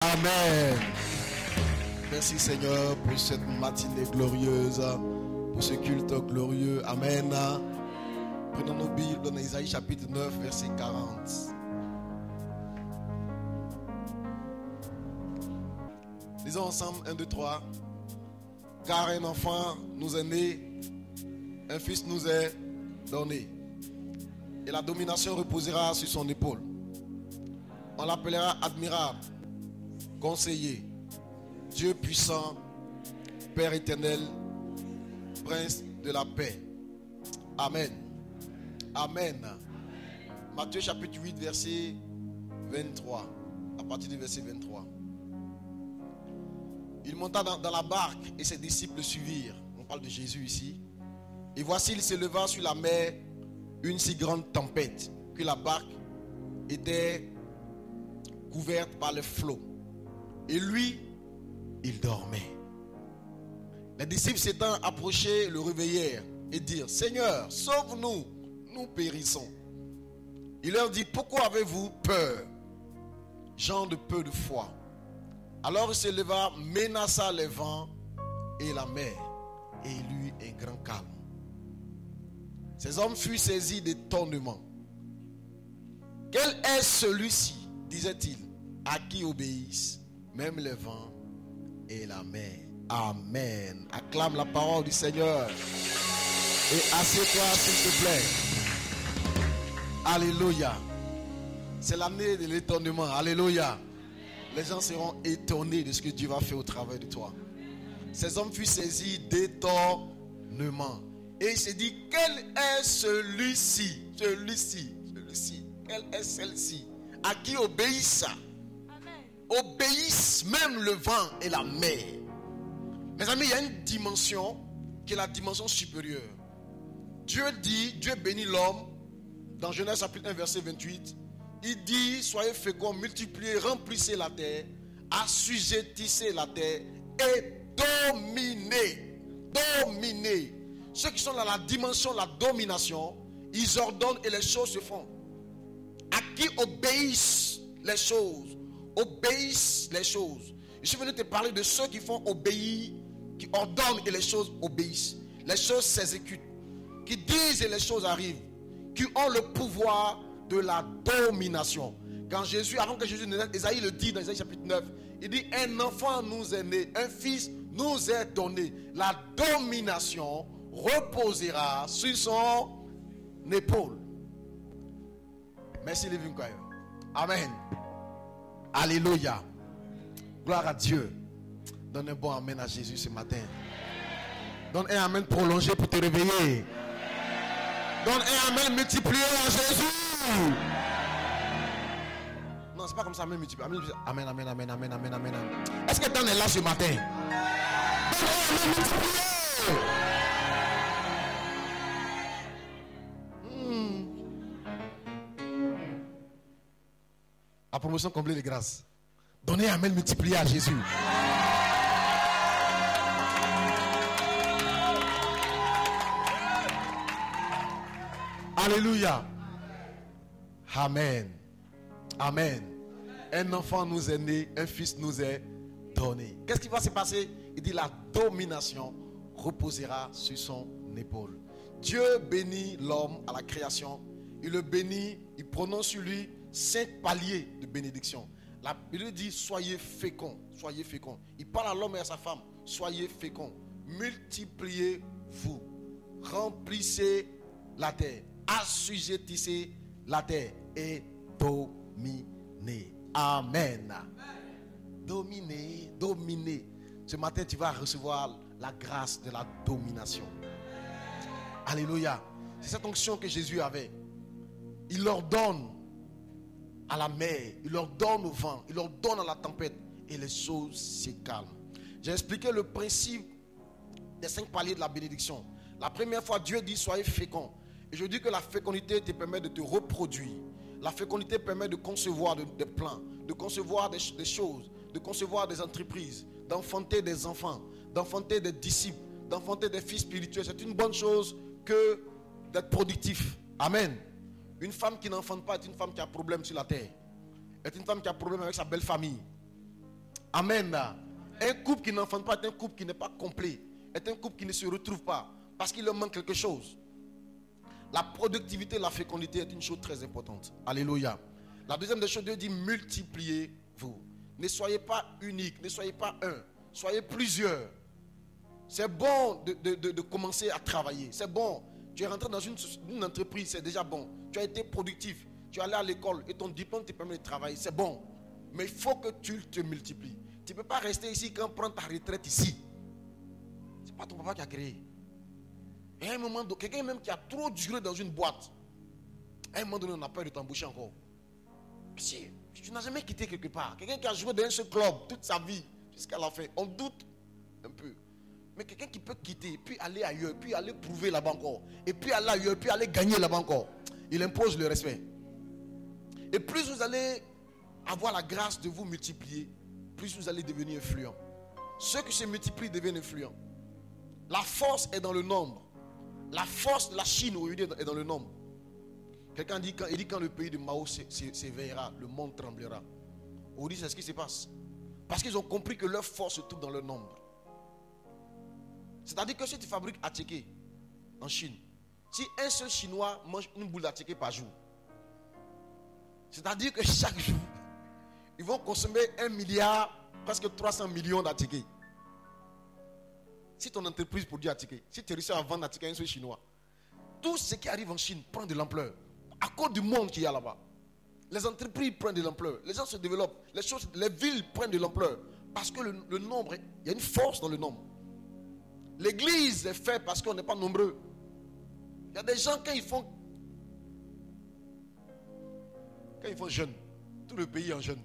Amen. Merci Seigneur pour cette matinée glorieuse, pour ce culte glorieux. Amen. Prenons nos Bibles dans Isaïe chapitre 9, verset 40. Lisons ensemble 1, 2, 3. Car un enfant nous est né, un fils nous est donné, et la domination reposera sur son épaule. On l'appellera admirable, conseiller, Dieu puissant, Père éternel, Prince de la paix. Amen. Amen. Matthieu chapitre 8, verset 23. À partir du verset 23. Il monta dans la barque et ses disciples le suivirent. On parle de Jésus ici. Et voici, il s'éleva sur la mer une si grande tempête que la barque était couverte par les flots. Et lui, il dormait. Les disciples s'étant approchés le réveillèrent et dirent: Seigneur, sauve-nous, nous périssons. Il leur dit: pourquoi avez-vous peur, gens de peu de foi? Alors il se leva, menaça les vents et la mer, et il eut un grand calme. Ces hommes furent saisis d'étonnement. Quel est celui-ci, disait-il, à qui obéissent même les vents et la mer? Amen. Acclame la parole du Seigneur. Et assieds-toi s'il te plaît. Alléluia. C'est l'année de l'étonnement. Alléluia. Les gens seront étonnés de ce que Dieu va faire au travers de toi. Ces hommes furent saisis d'étonnement. Et il s'est dit: quel est celui-ci? Celui-ci. Quelle est celle-ci à qui obéissent? Obéissent même le vent et la mer. Mes amis, il y a une dimension qui est la dimension supérieure. Dieu bénit l'homme dans Genèse chapitre 1 verset 28. Il dit: soyez féconds, multipliez, remplissez la terre, assujettissez la terre et dominez. Dominez. Ceux qui sont dans la dimension, la domination, ils ordonnent et les choses se font. À qui obéissent les choses? Obéissent les choses. Je suis venu te parler de ceux qui font obéir, qui ordonnent et les choses obéissent. Les choses s'exécutent. Qui disent et les choses arrivent. Qui ont le pouvoir de la domination. Quand Jésus, avant que Jésus ne naisse, Isaïe le dit dans Isaïe chapitre 9, il dit: un enfant nous est né, un fils nous est donné. La domination reposera sur son épaule. Merci Living Choir. Amen. Alléluia. Gloire à Dieu. Donne un bon amen à Jésus ce matin. Donne un amen prolongé pour te réveiller. Donne un amen multiplié à Jésus. Non, c'est pas comme ça, amen multiplié. Amen, amen, amen, amen, amen, amen. Est-ce que tu en es là ce matin? Donne un amen multiplié. La promotion comblée de grâce. Donnez un amen multiplié à Jésus. Alléluia. Amen. Amen. Un enfant nous est né, un fils nous est donné. Qu'est-ce qui va se passer? Il dit: la domination reposera sur son épaule. Dieu bénit l'homme à la création. Il le bénit, il prononce sur lui 5 paliers de bénédiction. La Bible dit: soyez féconds, soyez féconds. Il parle à l'homme et à sa femme: soyez féconds, multipliez-vous, remplissez la terre, assujettissez la terre et dominez. Amen. Dominez, dominez. Ce matin, tu vas recevoir la grâce de la domination. Alléluia. C'est cette onction que Jésus avait. Il leur donne à la mer, il leur donne au vent, il leur donne à la tempête, et les choses se calment. J'ai expliqué le principe des 5 paliers de la bénédiction. La première fois, Dieu dit: soyez féconds. Et je dis que la fécondité te permet de te reproduire. La fécondité permet de concevoir des plans, de concevoir des choses, de concevoir des entreprises, d'enfanter des enfants, d'enfanter des disciples, d'enfanter des fils spirituels. C'est une bonne chose que d'être productif. Amen. Une femme qui n'enfante pas est une femme qui a problème sur la terre. Est une femme qui a problème avec sa belle famille. Amen. Un couple qui n'enfante pas est un couple qui n'est pas complet. Est un couple qui ne se retrouve pas. Parce qu'il leur manque quelque chose. La productivité, la fécondité est une chose très importante. Alléluia. La deuxième des choses, Dieu dit multipliez-vous. Ne soyez pas unique, ne soyez pas un. Soyez plusieurs. C'est bon de commencer à travailler. C'est bon. Tu es rentré dans une entreprise, c'est déjà bon. Tu as été productif. Tu es allé à l'école et ton diplôme te permet de travailler. C'est bon. Mais il faut que tu te multiplies. Tu ne peux pas rester ici quand prendre ta retraite ici. Ce n'est pas ton papa qui a créé. Et à un moment donné, quelqu'un même qui a trop duré dans une boîte, à un moment donné, on a peur de t'embaucher encore. Si tu n'as jamais quitté quelque part, quelqu'un qui a joué dans un seul club toute sa vie, jusqu'à la fin, on doute un peu. Mais quelqu'un qui peut quitter, puis aller ailleurs, puis aller prouver là-bas encore, et puis aller ailleurs, puis aller gagner là-bas encore, il impose le respect. Et plus vous allez avoir la grâce de vous multiplier, plus vous allez devenir influent. Ceux qui se multiplient deviennent influents. La force est dans le nombre. La force de la Chine aujourd'hui est dans le nombre. Quelqu'un dit quand le pays de Mao s'éveillera, le monde tremblera. Aujourd'hui, c'est ce qui se passe. Parce qu'ils ont compris que leur force se trouve dans le nombre. C'est-à-dire que si tu fabriques attiqué en Chine, si un seul Chinois mange une boule d'attiqué par jour, c'est-à-dire que chaque jour, ils vont consommer 1 milliard, presque 300 millions d'attiqués. Si ton entreprise produit attiqué, si tu réussis à vendre attiqué à un seul Chinois, tout ce qui arrive en Chine prend de l'ampleur. À cause du monde qu'il y a là-bas. Les entreprises prennent de l'ampleur. Les gens se développent. Les villes prennent de l'ampleur. Parce que le nombre, il y a une force dans le nombre. L'église est faite parce qu'on n'est pas nombreux. Il y a des gens quand ils font jeûne, tout le pays est en jeûne.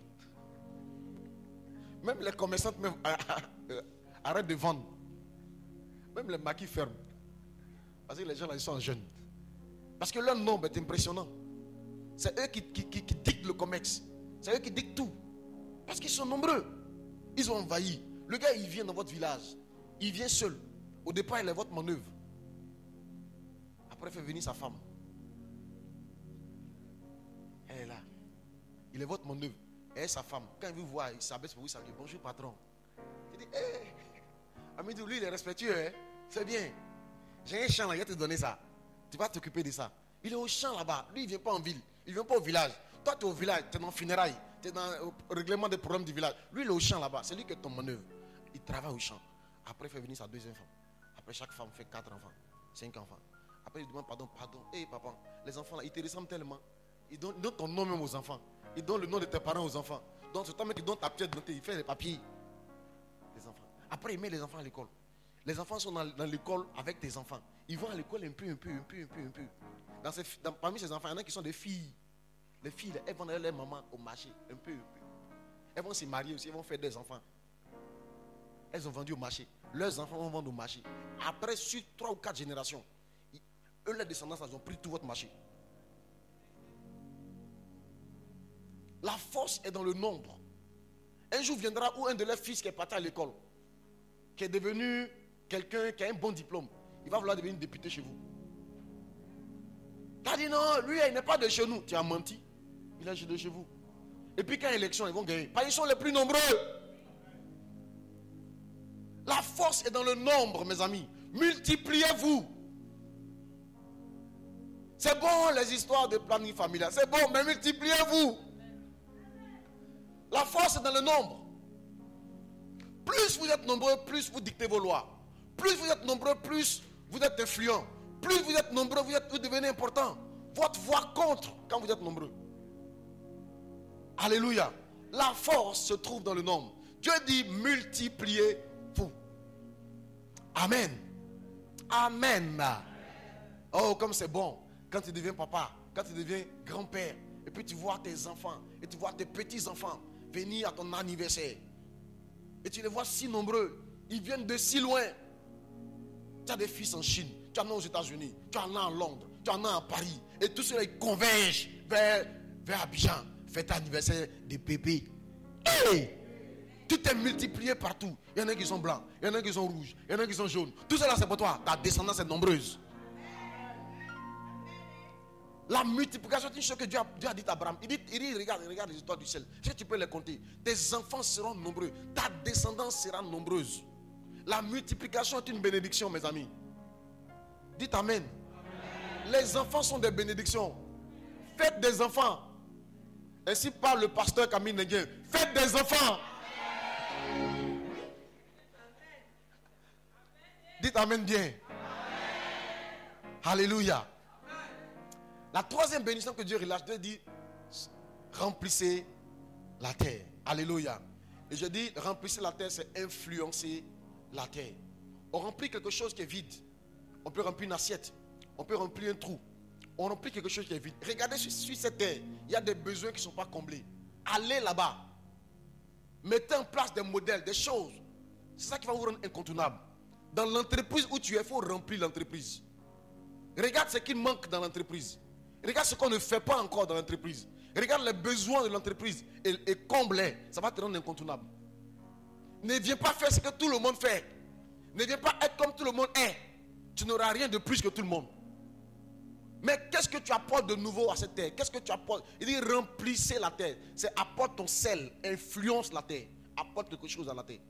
Même les commerçantes arrêtent de vendre. Même les maquis ferment. Parce que les gens là, ils sont en jeûne. Parce que leur nombre est impressionnant. C'est eux qui dictent le commerce. C'est eux qui dictent tout. Parce qu'ils sont nombreux. Ils ont envahi. Le gars, il vient dans votre village. Il vient seul. Au départ, il est votre manœuvre. Après, il fait venir sa femme. Elle est là. Il est votre manœuvre. Elle est sa femme. Quand il vous voit, il s'abaisse pour vous saluer. Bonjour, patron. Il dit, hé. Amidou, lui, il est respectueux. Hein? C'est bien. J'ai un champ là, il va te donner ça. Tu vas t'occuper de ça. Il est au champ là-bas. Lui, il ne vient pas en ville. Il ne vient pas au village. Toi, tu es au village. Tu es dans le funérailles. Tu es dans le règlement des problèmes du village. Lui, il est au champ là-bas. C'est lui qui est ton manœuvre. Il travaille au champ. Après, il fait venir sa deuxième femme. Après, chaque femme fait 4 enfants. 5 enfants. Après, il demande pardon. Hé, papa, les enfants là, ils te ressemblent tellement. Ils donnent ton nom même aux enfants. Ils donnent le nom de tes parents aux enfants. Donc, c'est toi même qui donne ta pièce d'identité. Il fait les papiers. Les enfants. Après, il met les enfants à l'école. Les enfants sont dans l'école avec tes enfants. Ils vont à l'école un peu. Parmi ces enfants, il y en a qui sont des filles. Les filles, elles vont aller leur maman au marché, un peu. Elles vont se marier aussi, elles vont faire des enfants. Elles ont vendu au marché. Leurs enfants vont vendre au marché. Après, sur 3 ou 4 générations, eux, les descendants, ils ont pris tout votre marché. La force est dans le nombre. Un jour viendra où un de leurs fils qui est parti à l'école, qui est devenu quelqu'un qui a un bon diplôme, il va vouloir devenir député chez vous. Tu as dit non, lui, il n'est pas de chez nous. Tu as menti. Il est de chez vous. Et puis quand il y a élection, ils vont gagner. Parce qu'ils sont les plus nombreux. La force est dans le nombre, mes amis. Multipliez-vous. C'est bon les histoires de planning familial. C'est bon, mais multipliez-vous. La force est dans le nombre. Plus vous êtes nombreux, plus vous dictez vos lois. Plus vous êtes nombreux, plus vous êtes influents. Plus vous êtes nombreux, vous devenez important. Votre voix compte quand vous êtes nombreux. Alléluia. La force se trouve dans le nombre. Dieu dit multipliez-vous. Amen. Amen. Oh, comme c'est bon. Quand tu deviens papa, quand tu deviens grand-père, et puis tu vois tes enfants, et tu vois tes petits-enfants venir à ton anniversaire. Et tu les vois si nombreux. Ils viennent de si loin. Tu as des fils en Chine, tu en as aux États-Unis, tu en as en Londres, tu en as à Paris. Et tout cela, ils convergent vers Abidjan. Fête anniversaire des bébés. Hey! Tout est multiplié partout. Il y en a qui sont blancs, il y en a qui sont rouges, il y en a qui sont jaunes. Tout cela, c'est pour toi. Ta descendance est nombreuse. La multiplication est une chose que Dieu a dit à Abraham. Il dit regarde les étoiles du ciel. Si tu peux les compter, tes enfants seront nombreux. Ta descendance sera nombreuse. La multiplication est une bénédiction, mes amis. Dites Amen. Les enfants sont des bénédictions. Faites des enfants. Ainsi parle le pasteur Camille Nenguien. Faites des enfants. Dites Amen bien. Alléluia. La troisième bénédiction que Dieu relâche, Dieu dit, remplissez la terre. Alléluia. Et je dis, remplissez la terre, c'est influencer la terre. On remplit quelque chose qui est vide. On peut remplir une assiette. On peut remplir un trou. On remplit quelque chose qui est vide. Regardez sur cette terre, il y a des besoins qui ne sont pas comblés. Allez là-bas. Mettez en place des modèles, des choses. C'est ça qui va vous rendre incontournable. Dans l'entreprise où tu es, il faut remplir l'entreprise. Regarde ce qui manque dans l'entreprise. Regarde ce qu'on ne fait pas encore dans l'entreprise. Regarde les besoins de l'entreprise et comble-les. Ça va te rendre incontournable. Ne viens pas faire ce que tout le monde fait. Ne viens pas être comme tout le monde est. Tu n'auras rien de plus que tout le monde. Mais qu'est-ce que tu apportes de nouveau à cette terre? Qu'est-ce que tu apportes? Il dit remplissez la terre. C'est apporte ton sel, influence la terre. Apporte quelque chose à la terre.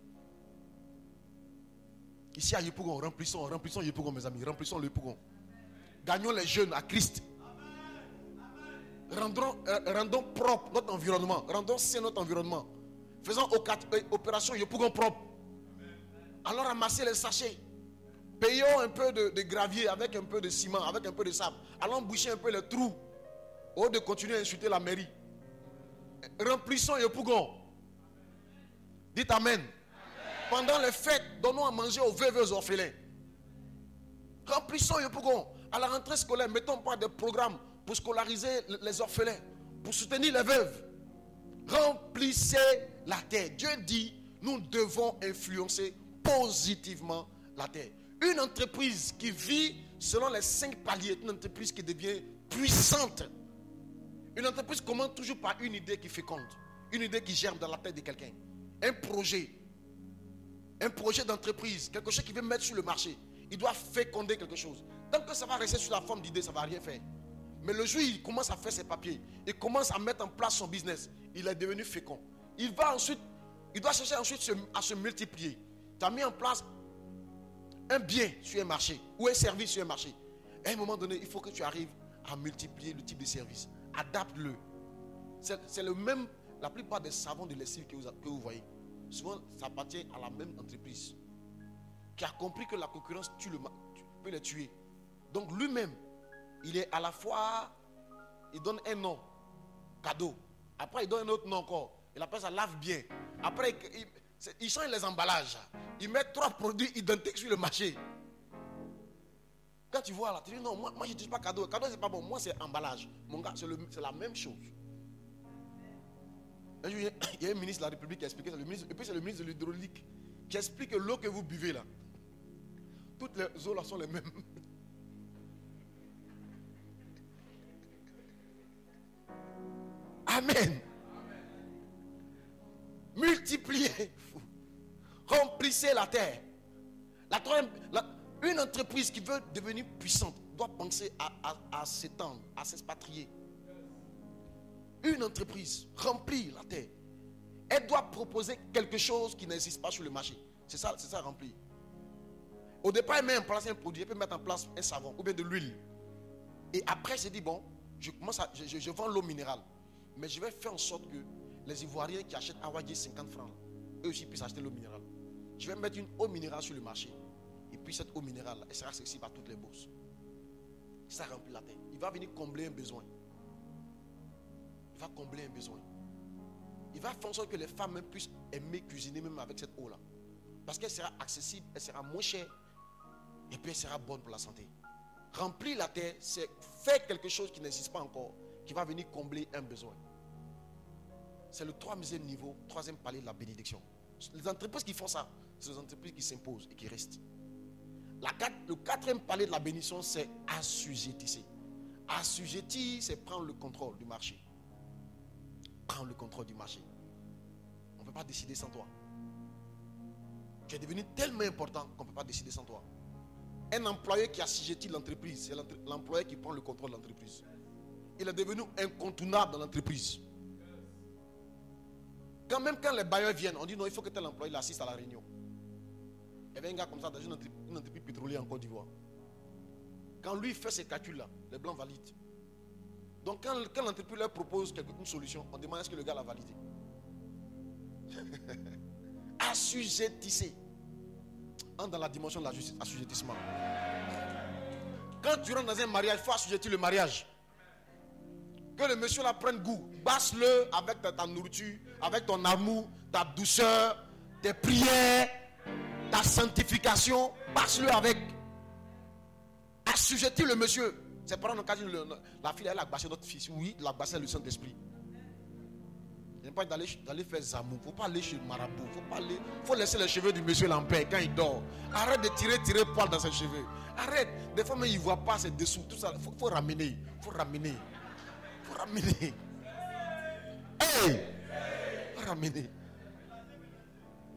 Ici à Yopougon, remplissons Yopougon, mes amis. Remplissons le Yopougon. Gagnons les jeunes à Christ. Rendons propre notre environnement. Rendons sain notre environnement. Faisons opération Yopougon propre. Alors ramassez les sachets. Payons un peu de gravier avec un peu de ciment, avec un peu de sable. Allons boucher un peu les trous. Au lieu de continuer à insulter la mairie. Remplissons Yopougon. Dites Amen. Pendant les fêtes, donnons à manger aux veuves et aux orphelins. Remplissons Yopougon. À la rentrée scolaire, mettons pas des programmes pour scolariser les orphelins, pour soutenir les veuves. Remplissez la terre. Dieu dit, nous devons influencer positivement la terre. Une entreprise qui vit selon les 5 paliers est une entreprise qui devient puissante. Une entreprise commence toujours par une idée qui féconde, une idée qui germe dans la tête de quelqu'un. Un projet d'entreprise, quelque chose qu'il veut mettre sur le marché. Il doit féconder quelque chose. Tant que ça va rester sur la forme d'idée, ça ne va rien faire. Mais le jour où il commence à faire ses papiers, il commence à mettre en place son business, il est devenu fécond. Il doit chercher ensuite à se multiplier. Tu as mis en place un bien sur un marché ou un service sur un marché. À un moment donné, il faut que tu arrives à multiplier le type de service. Adapte-le. C'est le même. La plupart des savons de lessive que vous voyez, souvent ça appartient à la même entreprise qui a compris que la concurrence tu peux les tuer. Donc lui-même, il est à la fois, il donne un nom, cadeau. Après, il donne un autre nom encore. Il appelle ça lave bien. Après, il change les emballages. Il met 3 produits identiques sur le marché. Quand tu vois là, tu dis non, moi je ne dis pas cadeau. Cadeau, c'est pas bon. Moi, c'est emballage. Mon gars, c'est la même chose. Un jour, il y a un ministre de la République qui a expliqué ça. Et puis, c'est le ministre de l'hydraulique qui explique que l'eau que vous buvez là, toutes les eaux là sont les mêmes. Amen. Multipliez. Remplissez la terre. Une entreprise qui veut devenir puissante doit penser à s'étendre, à s'expatrier. Une entreprise remplit la terre. Elle doit proposer quelque chose qui n'existe pas sur le marché. C'est ça remplir. Au départ, elle met en place un produit, elle peut mettre en place un savon ou bien de l'huile. Et après, elle se dit, bon, je vends l'eau minérale. Mais je vais faire en sorte que les Ivoiriens qui achètent Awadji 50 francs, eux aussi puissent acheter l'eau minérale. Je vais mettre une eau minérale sur le marché. Et puis cette eau minérale, elle sera accessible à toutes les bourses. Ça remplit la terre. Il va venir combler un besoin. Il va combler un besoin. Il va faire en sorte que les femmes même puissent aimer cuisiner même avec cette eau-là. Parce qu'elle sera accessible, elle sera moins chère. Et puis elle sera bonne pour la santé. Remplir la terre, c'est faire quelque chose qui n'existe pas encore, qui va venir combler un besoin. C'est le 3e niveau, 3e palier de la bénédiction. Les entreprises qui font ça, c'est les entreprises qui s'imposent et qui restent. Le 4e palier de la bénédiction, c'est assujettisser. Assujettir, c'est prendre le contrôle du marché. Prendre le contrôle du marché. On ne peut pas décider sans toi. Tu es devenu tellement important qu'on ne peut pas décider sans toi. Un employé qui assujettit l'entreprise, c'est l'employé qui prend le contrôle de l'entreprise. il est devenu incontournable dans l'entreprise. Même quand les bailleurs viennent, on dit non, il faut que tel employé assiste à la réunion. Il y avait un gars comme ça dans une entreprise pétrolière en Côte d'Ivoire. Quand lui fait ces calculs-là, les blancs valident. Donc quand l'entreprise leur propose une solution, on demande est-ce que le gars l'a validé. Assujettissez. Entre dans la dimension de l'assujettissement. Quand tu rentres dans un mariage, il faut assujettir le mariage. Que le monsieur là prenne goût. Basse-le avec ta nourriture, avec ton amour, ta douceur, tes prières, ta sanctification. Basse-le avec. Assujettir le monsieur. C'est pas dans le cas de la fille, elle a bassé notre fils. Oui, elle a bassé le Saint-Esprit. Il n'y a pas d'aller faire zamou. Il ne faut pas aller chez le marabout. Il faut laisser les cheveux du monsieur là en paix quand il dort. Arrête de tirer poil dans ses cheveux. Arrête. Des fois, même il ne voit pas ses dessous. Tout ça. Il faut ramener. Il faut ramener. Hey! Il faut ramener.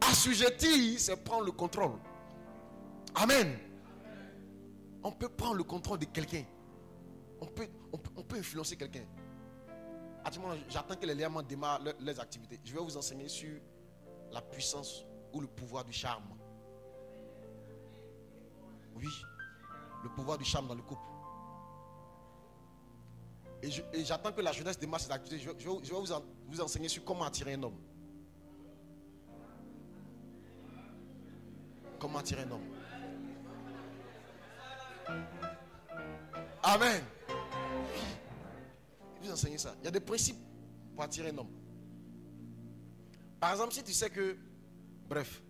Assujettir, c'est prendre le contrôle. Amen. On peut prendre le contrôle de quelqu'un. On peut influencer quelqu'un. J'attends que les liamants démarrent leurs activités. Je vais vous enseigner sur la puissance ou le pouvoir du charme. Oui, le pouvoir du charme dans le couple. Et j'attends que la jeunesse démarre ses activités. Je vais vous enseigner sur comment attirer un homme. Comment attirer un homme. Amen. Vous enseignez ça. Il y a des principes pour attirer un homme. Par exemple, si tu sais que... Bref.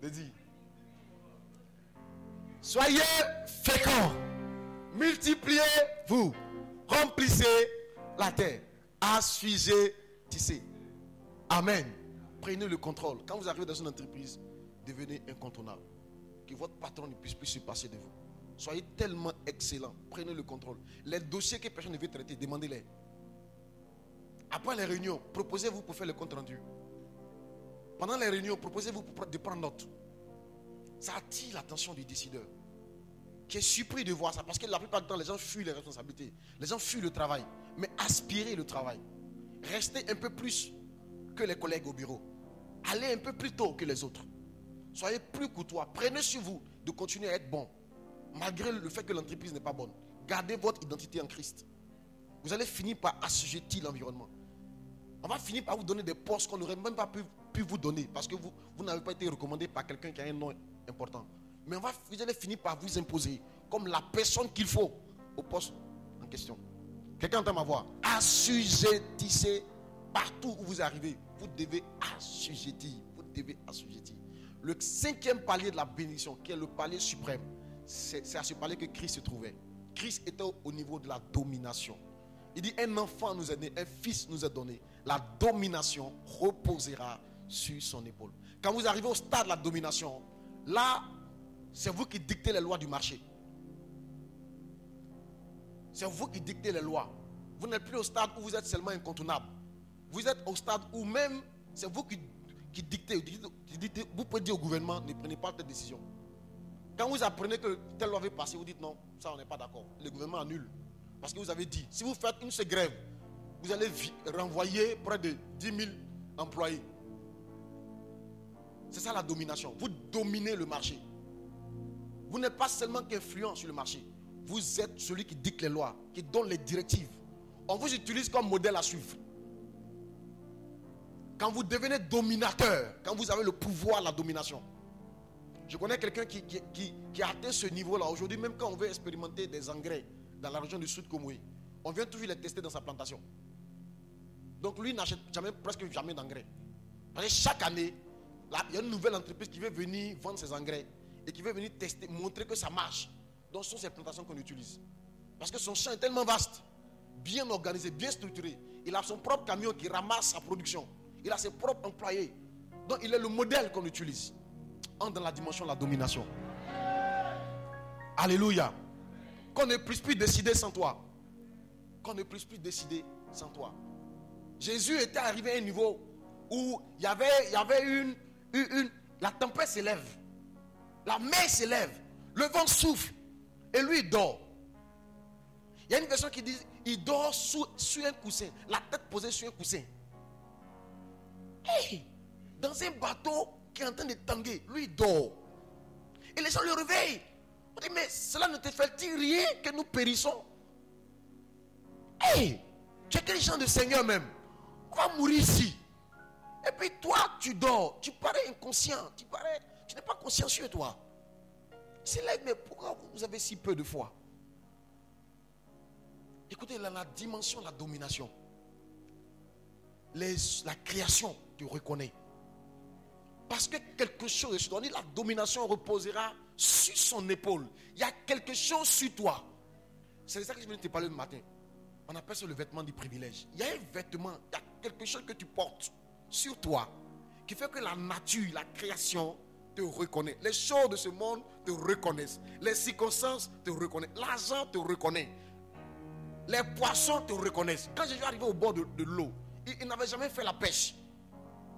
Dédie. Soyez féconds. Multipliez-vous. Remplissez la terre. Assujettissez. Amen. Prenez le contrôle. Quand vous arrivez dans une entreprise, devenez incontournable. Que votre patron ne puisse plus se passer de vous. Soyez tellement excellent. Prenez le contrôle. Les dossiers que personne ne veut traiter, demandez-les. Après les réunions, proposez-vous pour faire le compte rendu. Pendant les réunions, proposez-vous de prendre note. Ça attire l'attention du décideur, qui est surpris de voir ça. Parce que la plupart du temps, les gens fuient les responsabilités. Les gens fuient le travail. Mais aspirez le travail. Restez un peu plus que les collègues au bureau. Allez un peu plus tôt que les autres. Soyez plus courtois. Prenez sur vous de continuer à être bon. Malgré le fait que l'entreprise n'est pas bonne. Gardez votre identité en Christ. Vous allez finir par assujettir l'environnement. On va finir par vous donner des postes qu'on n'aurait même pas pu vous donner. Parce que vous n'avez pas été recommandé par quelqu'un qui a un nom important. Mais vous allez finir par vous imposer comme la personne qu'il faut au poste en question. Quelqu'un entend ma voix? Assujettissez partout où vous arrivez. Vous devez assujettir. Vous devez assujettir. Le 5e palier de la bénédiction, qui est le palier suprême, c'est à ce palier que Christ se trouvait. Christ était au niveau de la domination. Il dit, un enfant nous est né, un fils nous est donné. La domination reposera sur son épaule. Quand vous arrivez au stade de la domination, là, c'est vous qui dictez les lois du marché. C'est vous qui dictez les lois. Vous n'êtes plus au stade où vous êtes seulement incontournable. Vous êtes au stade où même, c'est vous qui dictez. Vous pouvez dire au gouvernement, ne prenez pas telle décision. Quand vous apprenez que telle loi va passer, vous dites non, ça on n'est pas d'accord. Le gouvernement annule. Parce que vous avez dit, si vous faites une seule grève, vous allez renvoyer près de 10 000 employés. C'est ça la domination. Vous dominez le marché. Vous n'êtes pas seulement qu'influent sur le marché. Vous êtes celui qui dicte les lois, qui donne les directives. On vous utilise comme modèle à suivre. Quand vous devenez dominateur, quand vous avez le pouvoir, la domination. Je connais quelqu'un qui a atteint ce niveau-là. Aujourd'hui, même quand on veut expérimenter des engrais dans la région du Sud Komoué, on vient toujours les tester dans sa plantation. Donc lui n'achète presque jamais d'engrais. Parce que chaque année, là, il y a une nouvelle entreprise qui veut venir vendre ses engrais et qui veut venir tester, montrer que ça marche. Donc ce sont ces plantations qu'on utilise. Parce que son champ est tellement vaste, bien organisé, bien structuré. Il a son propre camion qui ramasse sa production. Il a ses propres employés. Donc il est le modèle qu'on utilise. Entre dans la dimension de la domination. Alléluia. Qu'on ne puisse plus décider sans toi. Qu'on ne puisse plus décider sans toi. Jésus était arrivé à un niveau où il y avait la tempête s'élève. La mer s'élève. Le vent souffle. Et lui, il dort. Il y a une version qui dit, il dort sur un coussin. La tête posée sur un coussin. Hey, dans un bateau qui est en train de tanguer, lui, il dort. Et les gens le réveillent. On dit, mais cela ne te fait-il rien que nous périssons? Hey, tu es quel genre de Seigneur même? On va mourir ici. Et puis toi, tu dors. Tu parais inconscient. Tu n'es pas consciencieux, toi. C'est là, mais pourquoi vous avez si peu de foi? Écoutez, la dimension de la domination. La création te reconnaît. Parce que quelque chose est sur toi. La domination reposera sur son épaule. Il y a quelque chose sur toi. C'est ça que je viens de te parler le matin. On appelle ça le vêtement du privilège. Il y a un vêtement, il y a quelque chose que tu portes sur toi qui fait que la nature, la création te reconnaît. Les choses de ce monde te reconnaissent. Les circonstances te reconnaissent. L'argent te reconnaît. Les poissons te reconnaissent. Quand je suis arrivé au bord de l'eau, il n'avait jamais fait la pêche.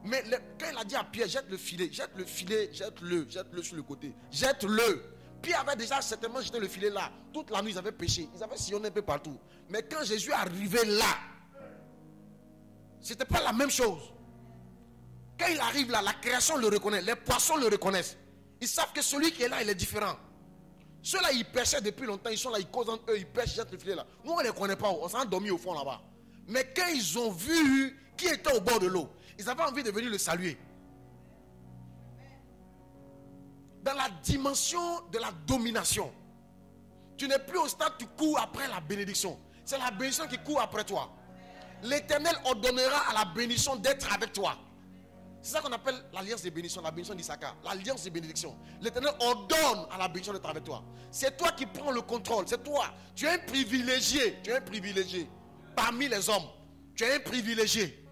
Mais quand il a dit à Pierre, jette le filet, jette-le sur le côté. Jette-le. Pierre avait déjà certainement jeté le filet là. Toute la nuit, ils avaient pêché. Ils avaient sillonné un peu partout. Mais quand Jésus est arrivé là, c'était pas la même chose. Quand il arrive là, la création le reconnaît. Les poissons le reconnaissent. Ils savent que celui qui est là, il est différent. Ceux-là, ils pêchaient depuis longtemps. Ils sont là, ils causent entre eux, ils pêchent, ils jettent le filet là. Nous, on ne les connaît pas. On s'est endormis au fond là-bas. Mais quand ils ont vu qui était au bord de l'eau, ils avaient envie de venir le saluer. Dans la dimension de la domination, tu n'es plus au stade, tu cours après la bénédiction. C'est la bénédiction qui court après toi. L'Éternel ordonnera à la bénédiction d'être avec toi. C'est ça qu'on appelle l'alliance des bénédictions, la bénédiction d'Issachar, l'alliance des bénédictions. L'Éternel ordonne à la bénédiction d'être avec toi. C'est toi qui prends le contrôle, c'est toi. Tu es un privilégié, parmi les hommes. Tu es un privilégié.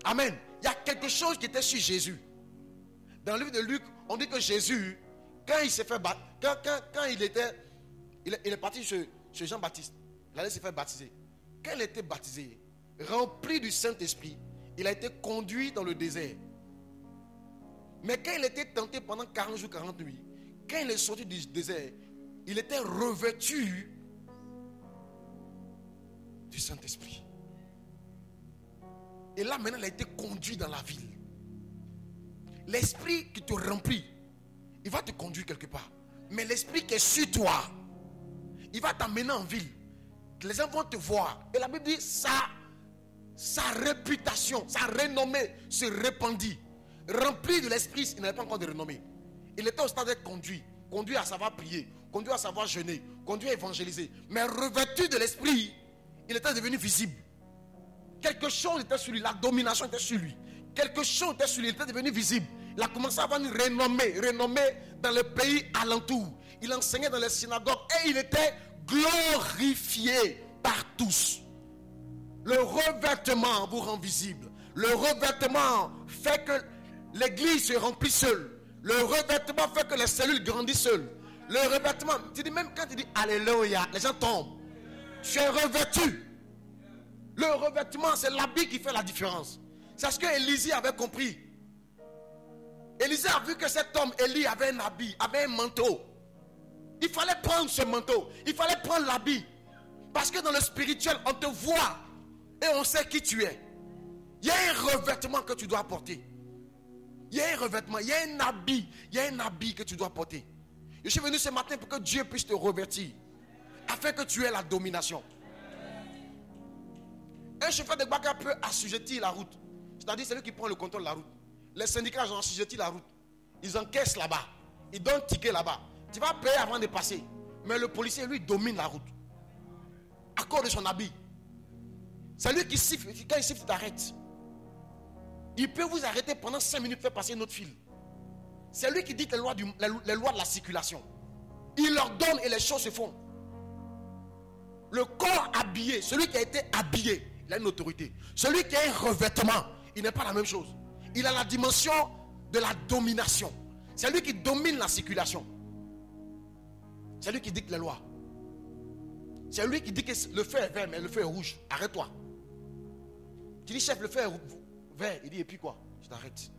Amen. Il y a quelque chose qui était sur Jésus. Dans le livre de Luc, on dit que Jésus, quand il s'est fait quand il est parti chez Jean-Baptiste, il allait se faire baptiser. Quand il était baptisé, rempli du Saint-Esprit, il a été conduit dans le désert. Mais quand il était tenté pendant 40 jours, 40 nuits, quand il est sorti du désert, il était revêtu du Saint-Esprit. Et là maintenant, il a été conduit dans la ville. L'esprit qui te remplit, il va te conduire quelque part. Mais l'esprit qui est sur toi, il va t'amener en ville. Les gens vont te voir. Et la Bible dit, sa réputation, sa renommée se répandit. Rempli de l'esprit, il n'avait pas encore de renommée. Il était au stade d'être conduit à savoir prier, conduit à savoir jeûner, conduit à évangéliser. Mais revêtu de l'esprit, il était devenu visible. Quelque chose était sur lui, la domination était sur lui. Quelque chose était sur lui, il était devenu visible. Il a commencé à avoir une renommée dans le pays alentour. Il enseignait dans les synagogues et il était glorifié par tous. Le revêtement vous rend visible. Le revêtement fait que l'église se remplit seule. Le revêtement fait que les cellules grandissent seules. Le revêtement, tu dis même quand tu dis Alléluia, les gens tombent. Tu es revêtu. Le revêtement, c'est l'habit qui fait la différence. C'est ce que Élisée avait compris. Élisée a vu que cet homme, Élie, avait un habit, avait un manteau. Il fallait prendre ce manteau. Il fallait prendre l'habit. Parce que dans le spirituel, on te voit et on sait qui tu es. Il y a un revêtement que tu dois porter. Il y a un revêtement, il y a un habit. Il y a un habit que tu dois porter. Je suis venu ce matin pour que Dieu puisse te revêtir. Afin que tu aies la domination. Un chauffeur de bac peut assujettir la route. C'est-à-dire celui qui prend le contrôle de la route. Les syndicats ont assujetti la route. Ils encaissent là-bas. Ils donnent ticket là-bas. Tu vas payer avant de passer. Mais le policier, lui, domine la route. À cause de son habit. C'est lui qui siffle. Quand il siffle, tu t'arrêtes. Il peut vous arrêter pendant 5 minutes, faire passer notre fil. C'est lui qui dit les lois de la circulation. Il leur donne et les choses se font. Le corps habillé, celui qui a été habillé, il a une autorité. Celui qui a un revêtement, il n'est pas la même chose. Il a la dimension de la domination. C'est lui qui domine la circulation. C'est lui qui dicte les lois. C'est lui qui dit que le feu est vert, mais le feu est rouge. Arrête-toi. Tu dis, chef, le feu est vert. Il dit, et puis quoi? Je t'arrête.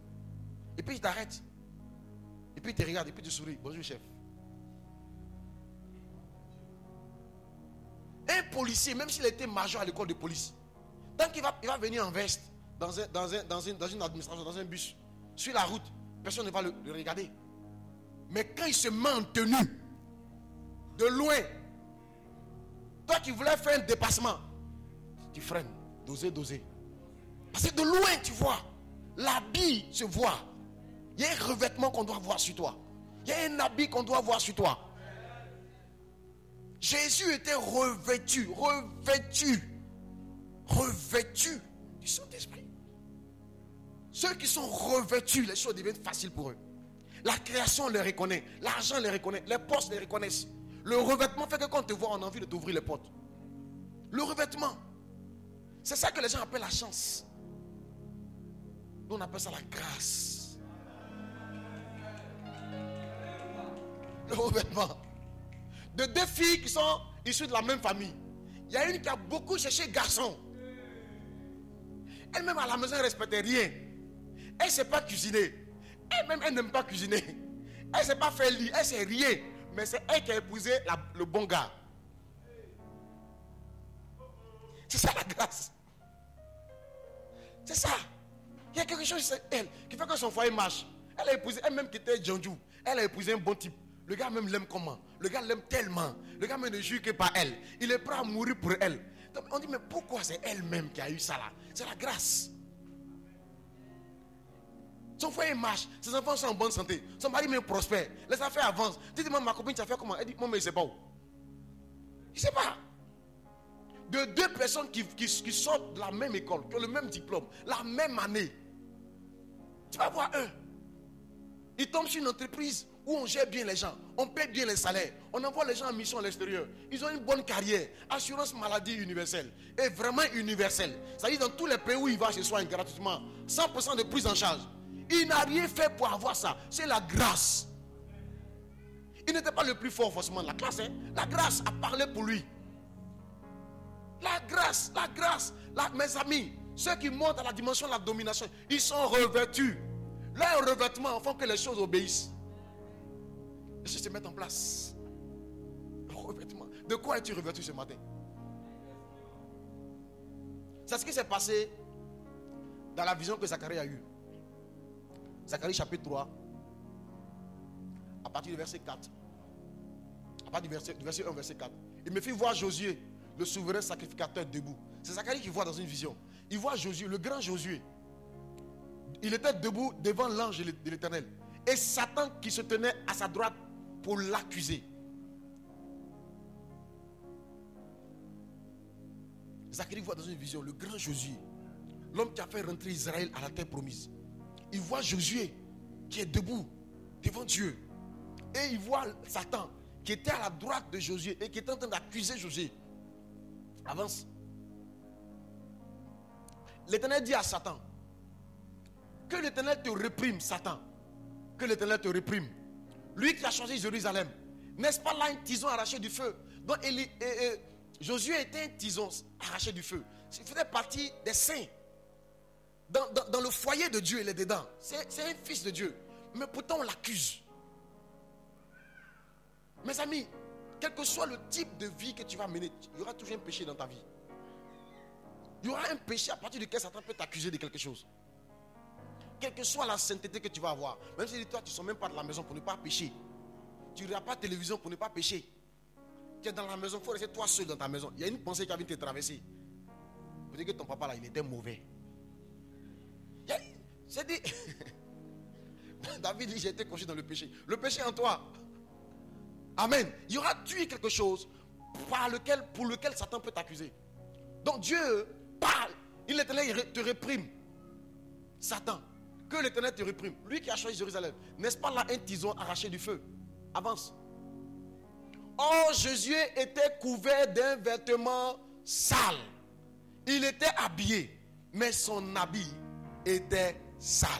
Et puis il t'arrête. Et puis il te regarde, et puis tu souris. Bonjour chef. Un policier, même s'il a été major à l'école de police, tant qu'il va venir en veste, dans une administration, dans un bus, sur la route, personne ne va le regarder. Mais quand il se met en tenue, de loin, toi qui voulais faire un dépassement, tu freines, doser. Parce que de loin, tu vois, l'habit se voit. Il y a un revêtement qu'on doit voir sur toi. Il y a un habit qu'on doit voir sur toi. Jésus était revêtu du Saint-Esprit. Ceux qui sont revêtus, les choses deviennent faciles pour eux. La création les reconnaît, l'argent les reconnaît, les postes les reconnaissent. Le revêtement fait que quand on te voit, on a envie de t'ouvrir les portes. Le revêtement, c'est ça que les gens appellent la chance. Nous on appelle ça la grâce. Le revêtement. De deux filles qui sont issues de la même famille. Il y a une qui a beaucoup cherché garçon. Elle-même à la maison, elle ne respectait rien. Elle ne sait pas cuisiner. Elle-même, elle n'aime pas cuisiner. Elle ne sait pas faire lit. Elle ne sait rien. Mais c'est elle qui a épousé le bon gars. C'est ça la grâce. C'est ça. Il y a quelque chose chez elle qui fait que son foyer marche. Elle a épousé, elle-même qui était Djandjou. Elle a épousé un bon type. Le gars même l'aime comment? Le gars l'aime tellement. Le gars même ne jure que par elle. Il est prêt à mourir pour elle. Donc on dit, mais pourquoi c'est elle-même qui a eu ça là? C'est la grâce. Son foyer marche. Ses enfants sont en bonne santé. Son mari même prospère. Les affaires avancent. Dites-moi, ma copine, tu as fait comment? Elle dit, moi, mais il ne sait pas où. Il ne sait pas. De deux personnes qui sortent de la même école, qui ont le même diplôme, la même année. Tu vas voir un. Il tombe sur une entreprise où on gère bien les gens, on paie bien les salaires, on envoie les gens en mission à l'extérieur. Ils ont une bonne carrière, assurance maladie universelle, et vraiment universelle. C'est-à-dire dans tous les pays où il va, se soigne gratuitement, 100% de prise en charge. Il n'a rien fait pour avoir ça, c'est la grâce. Il n'était pas le plus fort forcément de la classe, hein? La grâce a parlé pour lui. La grâce, mes amis, ceux qui montent à la dimension de la domination, ils sont revêtus. Leur revêtement font que les choses obéissent. Les choses se mettent en place. Le revêtement. De quoi es-tu revêtu ce matin? C'est ce qui s'est passé dans la vision que Zacharie a eue. Zacharie chapitre 3, à partir du verset 4. À partir du verset 1, verset 4. Il me fit voir Josué, le souverain sacrificateur debout. C'est Zacharie qui voit dans une vision. Il voit Josué, le grand Josué. Il était debout devant l'ange de l'Éternel. Et Satan qui se tenait à sa droite pour l'accuser. Zacharie voit dans une vision le grand Josué, l'homme qui a fait rentrer Israël à la terre promise. Il voit Josué qui est debout devant Dieu. Et il voit Satan qui était à la droite de Josué et qui était en train d'accuser Josué. Avance. L'Éternel dit à Satan, que l'Éternel te réprime, Satan. Que l'Éternel te réprime. Lui qui a choisi Jérusalem. N'est-ce pas là un tison arraché du feu? Donc Josué était un tison arraché du feu. Il faisait partie des saints. Dans le foyer de Dieu, il est dedans. C'est un fils de Dieu. Mais pourtant on l'accuse. Mes amis, quel que soit le type de vie que tu vas mener, il y aura toujours un péché dans ta vie. Il y aura un péché à partir duquel Satan peut t'accuser de quelque chose. Quelle que soit la sainteté que tu vas avoir, même si toi tu ne sors même pas de la maison pour ne pas pécher, tu ne regardes pas la télévision pour ne pas pécher, tu es dans la maison, il faut rester toi seul dans ta maison. Il y a une pensée qui a venu te traverser. Vous dites que ton papa là, il était mauvais. C'est dit. David dit, j'ai été conçu dans le péché. Le péché en toi. Amen. Il y aura tué quelque chose pour lequel Satan peut t'accuser. Donc Dieu parle. L'Éternel te réprime. Satan. Que l'Éternel te réprime. Lui qui a choisi Jérusalem. N'est-ce pas là un tison arraché du feu? Avance. Oh, Josué était couvert d'un vêtement sale. Il était habillé, mais son habit était sale.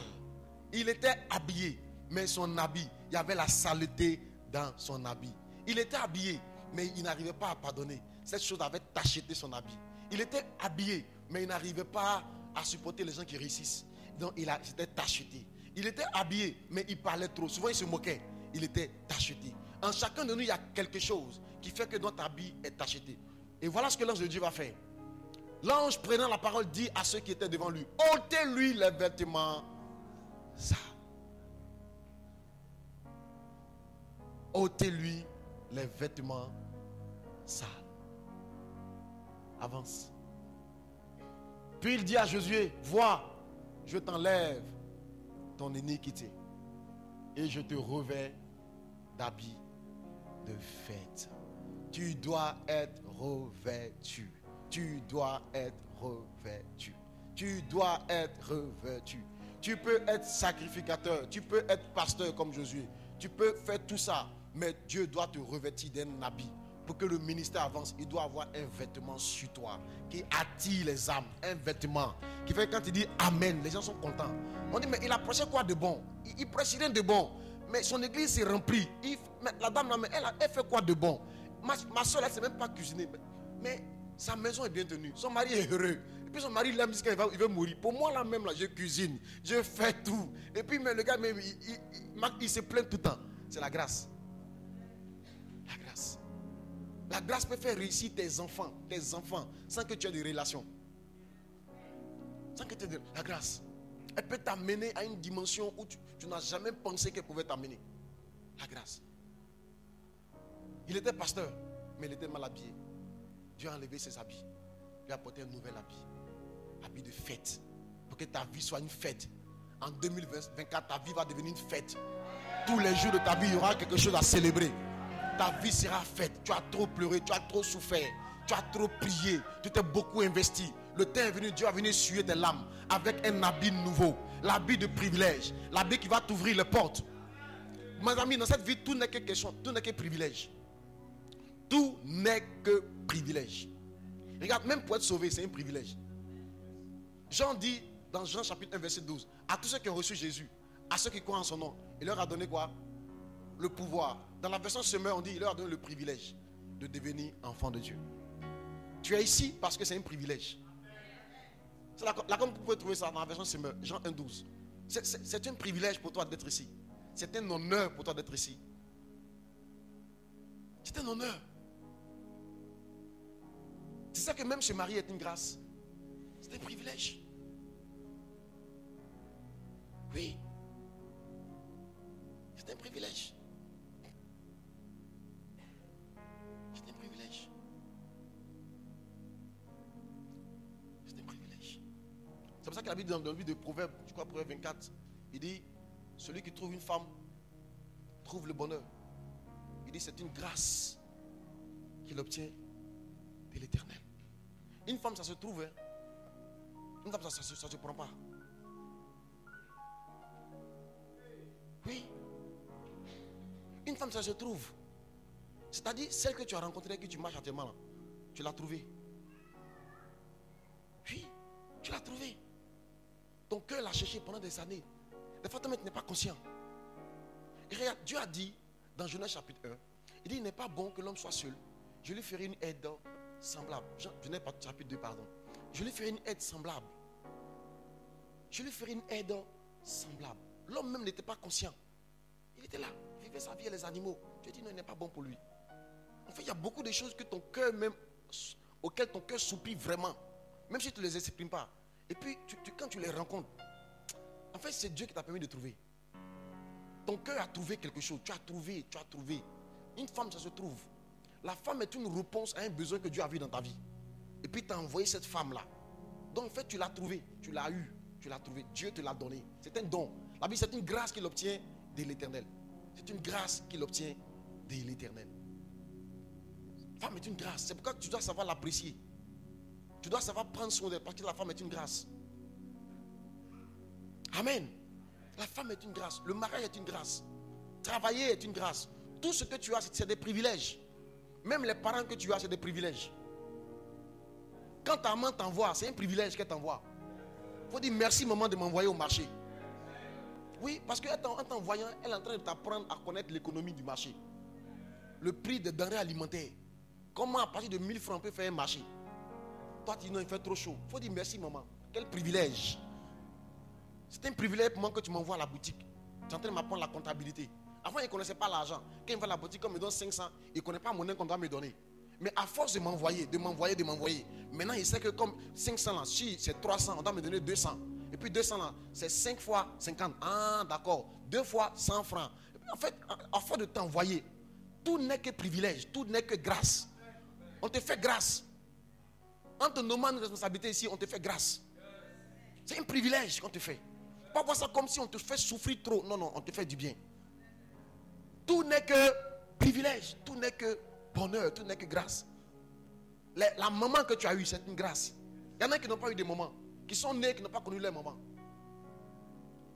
Il était habillé, mais son habit, il y avait la saleté dans son habit. Il était habillé, mais il n'arrivait pas à pardonner. Cette chose avait tacheté son habit. Il était habillé, mais il n'arrivait pas à supporter les gens qui réussissent. Donc il s'était tacheté. Il était habillé, mais il parlait trop. Souvent, il se moquait. Il était tacheté. En chacun de nous, il y a quelque chose qui fait que notre habit est tacheté. Et voilà ce que l'ange de Dieu va faire. L'ange, prenant la parole, dit à ceux qui étaient devant lui, ôtez-lui les vêtements sales. Ôtez-lui les vêtements sales. Avance. Puis il dit à Josué, vois, je t'enlève ton iniquité et je te revêts d'habits de fête. Tu dois être revêtu. Tu dois être revêtu. Tu dois être revêtu. Tu peux être sacrificateur, tu peux être pasteur comme Josué. Tu peux faire tout ça, mais Dieu doit te revêtir d'un habit. Pour que le ministère avance, il doit avoir un vêtement sur toi qui attire les âmes. Un vêtement qui fait que quand il dit Amen, les gens sont contents. On dit, mais il a prêché quoi de bon? Il prêche rien de bon. Mais son église s'est remplie. La dame, elle fait quoi de bon? Ma soeur, elle ne sait même pas cuisiner. Mais sa maison est bien tenue. Son mari est heureux. Et puis son mari l'aime jusqu'à il va mourir. Pour moi, là même, là, je cuisine. Je fais tout. Et puis, mais le gars, même, il se plaint tout le temps. C'est la grâce. La grâce. La grâce peut faire réussir tes enfants, sans que tu aies de relations. Sans que tu aies de... La grâce, elle peut t'amener à une dimension où tu n'as jamais pensé qu'elle pouvait t'amener. La grâce. Il était pasteur, mais il était mal habillé. Dieu a enlevé ses habits. Il a apporté un nouvel habit. Habit de fête. Pour que ta vie soit une fête. En 2024, ta vie va devenir une fête. Tous les jours de ta vie, il y aura quelque chose à célébrer. Ta vie sera faite. Tu as trop pleuré, tu as trop souffert, tu as trop prié, tu t'es beaucoup investi. Le temps est venu, Dieu a venu essuyer tes larmes avec un habit nouveau, l'habit de privilège, l'habit qui va t'ouvrir les portes. Mes amis, dans cette vie, tout n'est que question, tout n'est que privilège. Tout n'est que privilège. Regarde, même pour être sauvé, c'est un privilège. Jean dit dans Jean chapitre 1, verset 12, à tous ceux qui ont reçu Jésus, à ceux qui croient en son nom, il leur a donné quoi? Le pouvoir. Dans la version semeur, on dit il leur a donné le privilège de devenir enfant de Dieu. Tu es ici parce que c'est un privilège. C'est là comme vous pouvez trouver ça dans la version semeur, Jean 1, 12. C'est un privilège pour toi d'être ici. C'est un honneur pour toi d'être ici. C'est un honneur. C'est ça que même se marier est une grâce. C'est un privilège. Oui. C'est un privilège. C'est un privilège. C'est un privilège. C'est pour ça que la Bible dans le livre de Proverbes, je crois Proverbe 24, il dit, celui qui trouve une femme trouve le bonheur. Il dit, c'est une grâce qu'il obtient de l'Éternel. Une femme, ça se trouve. Hein? Une femme, ça ne se prend pas. Oui. Une femme, ça se trouve. C'est-à-dire, celle que tu as rencontrée, que tu marches actuellement, là, tu l'as trouvée. Oui, tu l'as trouvée. Ton cœur l'a cherché pendant des années. Des fois, toi-même, tu n'es pas conscient. Et regarde, Dieu a dit, dans Genèse chapitre 1, il dit, il n'est pas bon que l'homme soit seul. Je lui ferai une aide semblable. Genèse chapitre 2, pardon. Je lui ferai une aide semblable. Je lui ferai une aide semblable. L'homme même n'était pas conscient. Il était là, il vivait sa vie et les animaux. Dieu dit non, il n'est pas bon pour lui. En fait, il y a beaucoup de choses que ton cœur même, auxquelles ton cœur soupire vraiment. Même si tu ne les exprimes pas. Et puis, quand tu les rencontres, en fait, c'est Dieu qui t'a permis de trouver. Ton cœur a trouvé quelque chose. Tu as trouvé. Une femme, ça se trouve. La femme est une réponse à un besoin que Dieu a vu dans ta vie. Et puis, tu as envoyé cette femme-là. Donc, en fait, tu l'as trouvée. Tu l'as eu. Tu l'as trouvée. Dieu te l'a donné. C'est un don. La Bible, c'est une grâce qu'il obtient de l'Éternel. C'est une grâce qu'il obtient de l'Éternel. La femme est une grâce. C'est pourquoi tu dois savoir l'apprécier. Tu dois savoir prendre soin d'elle parce que la femme est une grâce. Amen. La femme est une grâce. Le mariage est une grâce. Travailler est une grâce. Tout ce que tu as, c'est des privilèges. Même les parents que tu as, c'est des privilèges. Quand ta maman t'envoie, c'est un privilège qu'elle t'envoie. Il faut dire merci maman de m'envoyer au marché. Oui, parce qu'en t'envoyant, elle est en train de t'apprendre à connaître l'économie du marché. Le prix des denrées alimentaires. Comment à partir de 1000 francs on peut faire un marché? Toi tu dis non, il fait trop chaud. Il faut dire merci maman. Quel privilège. C'est un privilège pour moi que tu m'envoies à la boutique. Tu es en train de m'apprendre la comptabilité. Avant, il ne connaissait pas l'argent. Quand il va à la boutique, quand il me donne 500, il ne connaît pas la monnaie qu'on doit me donner. Mais à force de m'envoyer, maintenant il sait que comme 500 là, si c'est 300, on doit me donner 200. Et puis 200 là, c'est 5 fois 50. Ah, d'accord. 2 fois 100 francs. En fait, à force de t'envoyer, tout n'est que privilège, tout n'est que grâce. On te fait grâce. En te nommant une responsabilité ici, on te fait grâce. C'est un privilège qu'on te fait. Pas voir ça comme si on te fait souffrir trop. Non, non, on te fait du bien. Tout n'est que privilège, tout n'est que bonheur, tout n'est que grâce. La maman que tu as eue, c'est une grâce. Il y en a qui n'ont pas eu de moments, qui sont nés, qui n'ont pas connu leur maman.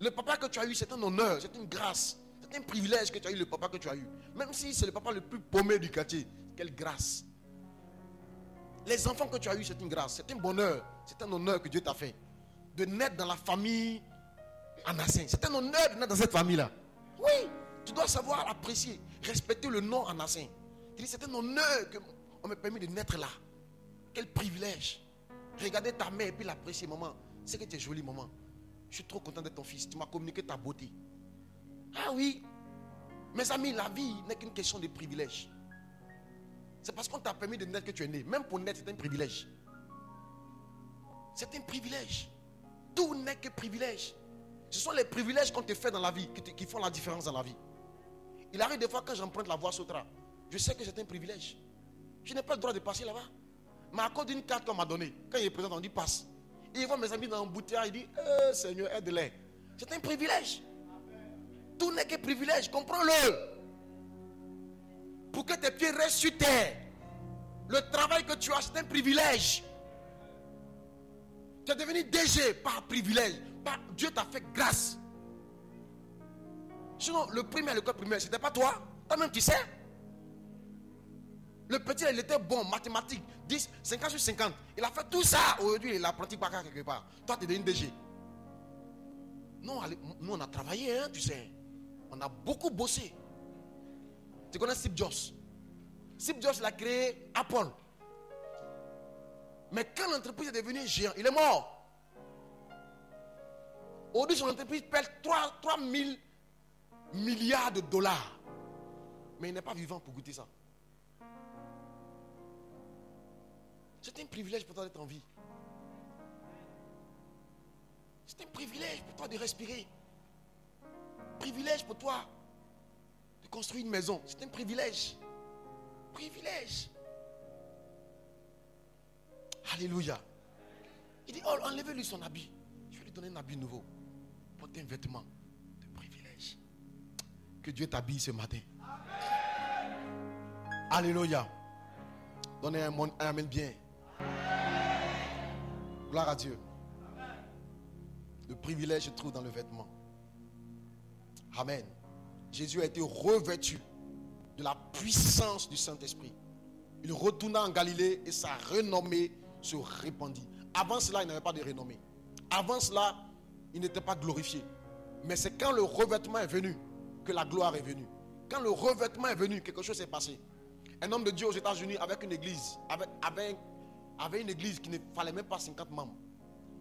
Le papa que tu as eu, c'est un honneur, c'est une grâce. C'est un privilège que tu as eu, le papa que tu as eu. Même si c'est le papa le plus paumé du quartier. Quelle grâce. Les enfants que tu as eu, c'est une grâce. C'est un bonheur, c'est un honneur que Dieu t'a fait. De naître dans la famille Anassin. C'est un honneur de naître dans cette famille-là. Oui, tu dois savoir apprécier, respecter le nom Anassin. C'est un honneur qu'on m'a permis de naître là. Quel privilège. Regarder ta mère et puis l'apprécier, maman. C'est que tu es jolie, maman. Je suis trop content d'être ton fils. Tu m'as communiqué ta beauté. Ah oui. Mes amis, la vie n'est qu'une question de privilège. C'est parce qu'on t'a permis de naître que tu es né. Même pour naître, c'est un privilège. C'est un privilège. Tout n'est que privilège. Ce sont les privilèges qu'on te fait dans la vie qui font la différence dans la vie. Il arrive des fois quand j'emprunte la voie Sotra, je sais que c'est un privilège. Je n'ai pas le droit de passer là-bas. Mais à cause d'une carte qu'on m'a donnée, quand il est présent, on dit passe. Et il voit mes amis dans l'embouteillage, il dit Seigneur, aide-les. C'est un privilège. Tout n'est que privilège, comprends-le. Pour que tes pieds restent sur terre. Le travail que tu as, c'est un privilège. Tu es devenu DG par privilège. Dieu t'a fait grâce. Sinon, le premier à l'école primaire, c'était pas toi. Toi-même, tu sais. Le petit, il était bon, mathématiques, 10, 50 sur 50. Il a fait tout ça. Aujourd'hui, il a pratiqué par quelque part. Toi, tu es devenu DG. Nous, on a travaillé, hein, tu sais. On a beaucoup bossé. Tu connais Steve Jobs? Steve Jobs, il a créé Apple. Mais quand l'entreprise est devenue géant, il est mort. Aujourd'hui, son entreprise perd 3 000 milliards de dollars. Mais il n'est pas vivant pour goûter ça. C'est un privilège pour toi d'être en vie. C'est un privilège pour toi de respirer. Privilège pour toi de construire une maison. C'est un privilège. Privilège. Alléluia. Il dit, oh, enlevez-lui son habit. Je vais lui donner un habit nouveau. Portez un vêtement de privilège. Que Dieu t'habille ce matin. Amen. Alléluia. Donnez un amen bien. Gloire à Dieu. Amen. Le privilège se trouve dans le vêtement. Amen. Jésus a été revêtu de la puissance du Saint-Esprit. Il retourna en Galilée et sa renommée se répandit. Avant cela, il n'avait pas de renommée. Avant cela, il n'était pas glorifié. Mais c'est quand le revêtement est venu que la gloire est venue. Quand le revêtement est venu, quelque chose s'est passé. Un homme de Dieu aux États-Unis avec une église, avait une église qui ne fallait même pas 50 membres.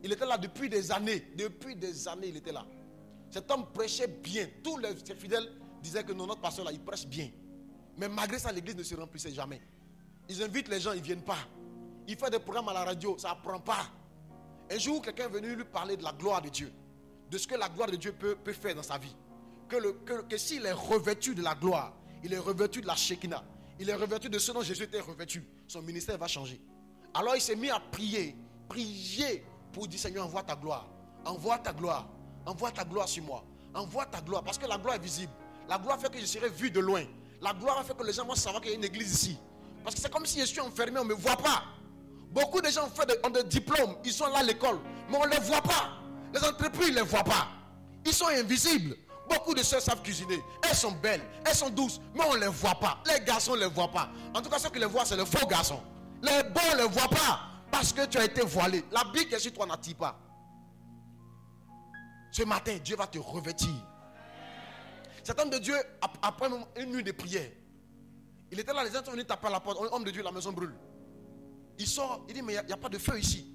Il était là depuis des années. Depuis des années, il était là. Cet homme prêchait bien. Tous les fidèles disaient que notre pasteur là, il prêche bien. Mais malgré ça, l'église ne se remplissait jamais. Ils invitent les gens, ils ne viennent pas. Il fait des programmes à la radio, ça ne prend pas. Un jour, quelqu'un est venu lui parler de la gloire de Dieu. De ce que la gloire de Dieu peut faire dans sa vie. Que s'il est revêtu de la gloire, il est revêtu de la Shekinah, il est revêtu de ce dont Jésus était revêtu, son ministère va changer. Alors il s'est mis à prier pour dire Seigneur, envoie ta gloire. Envoie ta gloire. Envoie ta gloire sur moi. Envoie ta gloire. Parce que la gloire est visible. La gloire fait que je serai vu de loin. La gloire fait que les gens vont savoir qu'il y a une église ici. Parce que c'est comme si je suis enfermé, on ne me voit pas. Beaucoup de gens ont des diplômes, ils sont là à l'école, mais on ne les voit pas. Les entreprises ne les voient pas. Ils sont invisibles. Beaucoup de soeurs savent cuisiner. Elles sont belles, elles sont douces, mais on ne les voit pas. Les garçons ne les voient pas. En tout cas, ceux qui les voient, c'est les faux garçons. Les bons ne les voient pas parce que tu as été voilé. La Bible qui est sur toi n'attire pas. Ce matin, Dieu va te revêtir. Cet homme de Dieu, après une nuit de prière, il était là, les gens sont venus taper à la porte. Homme de Dieu, la maison brûle. Il sort, il dit, mais il n'y a pas de feu ici.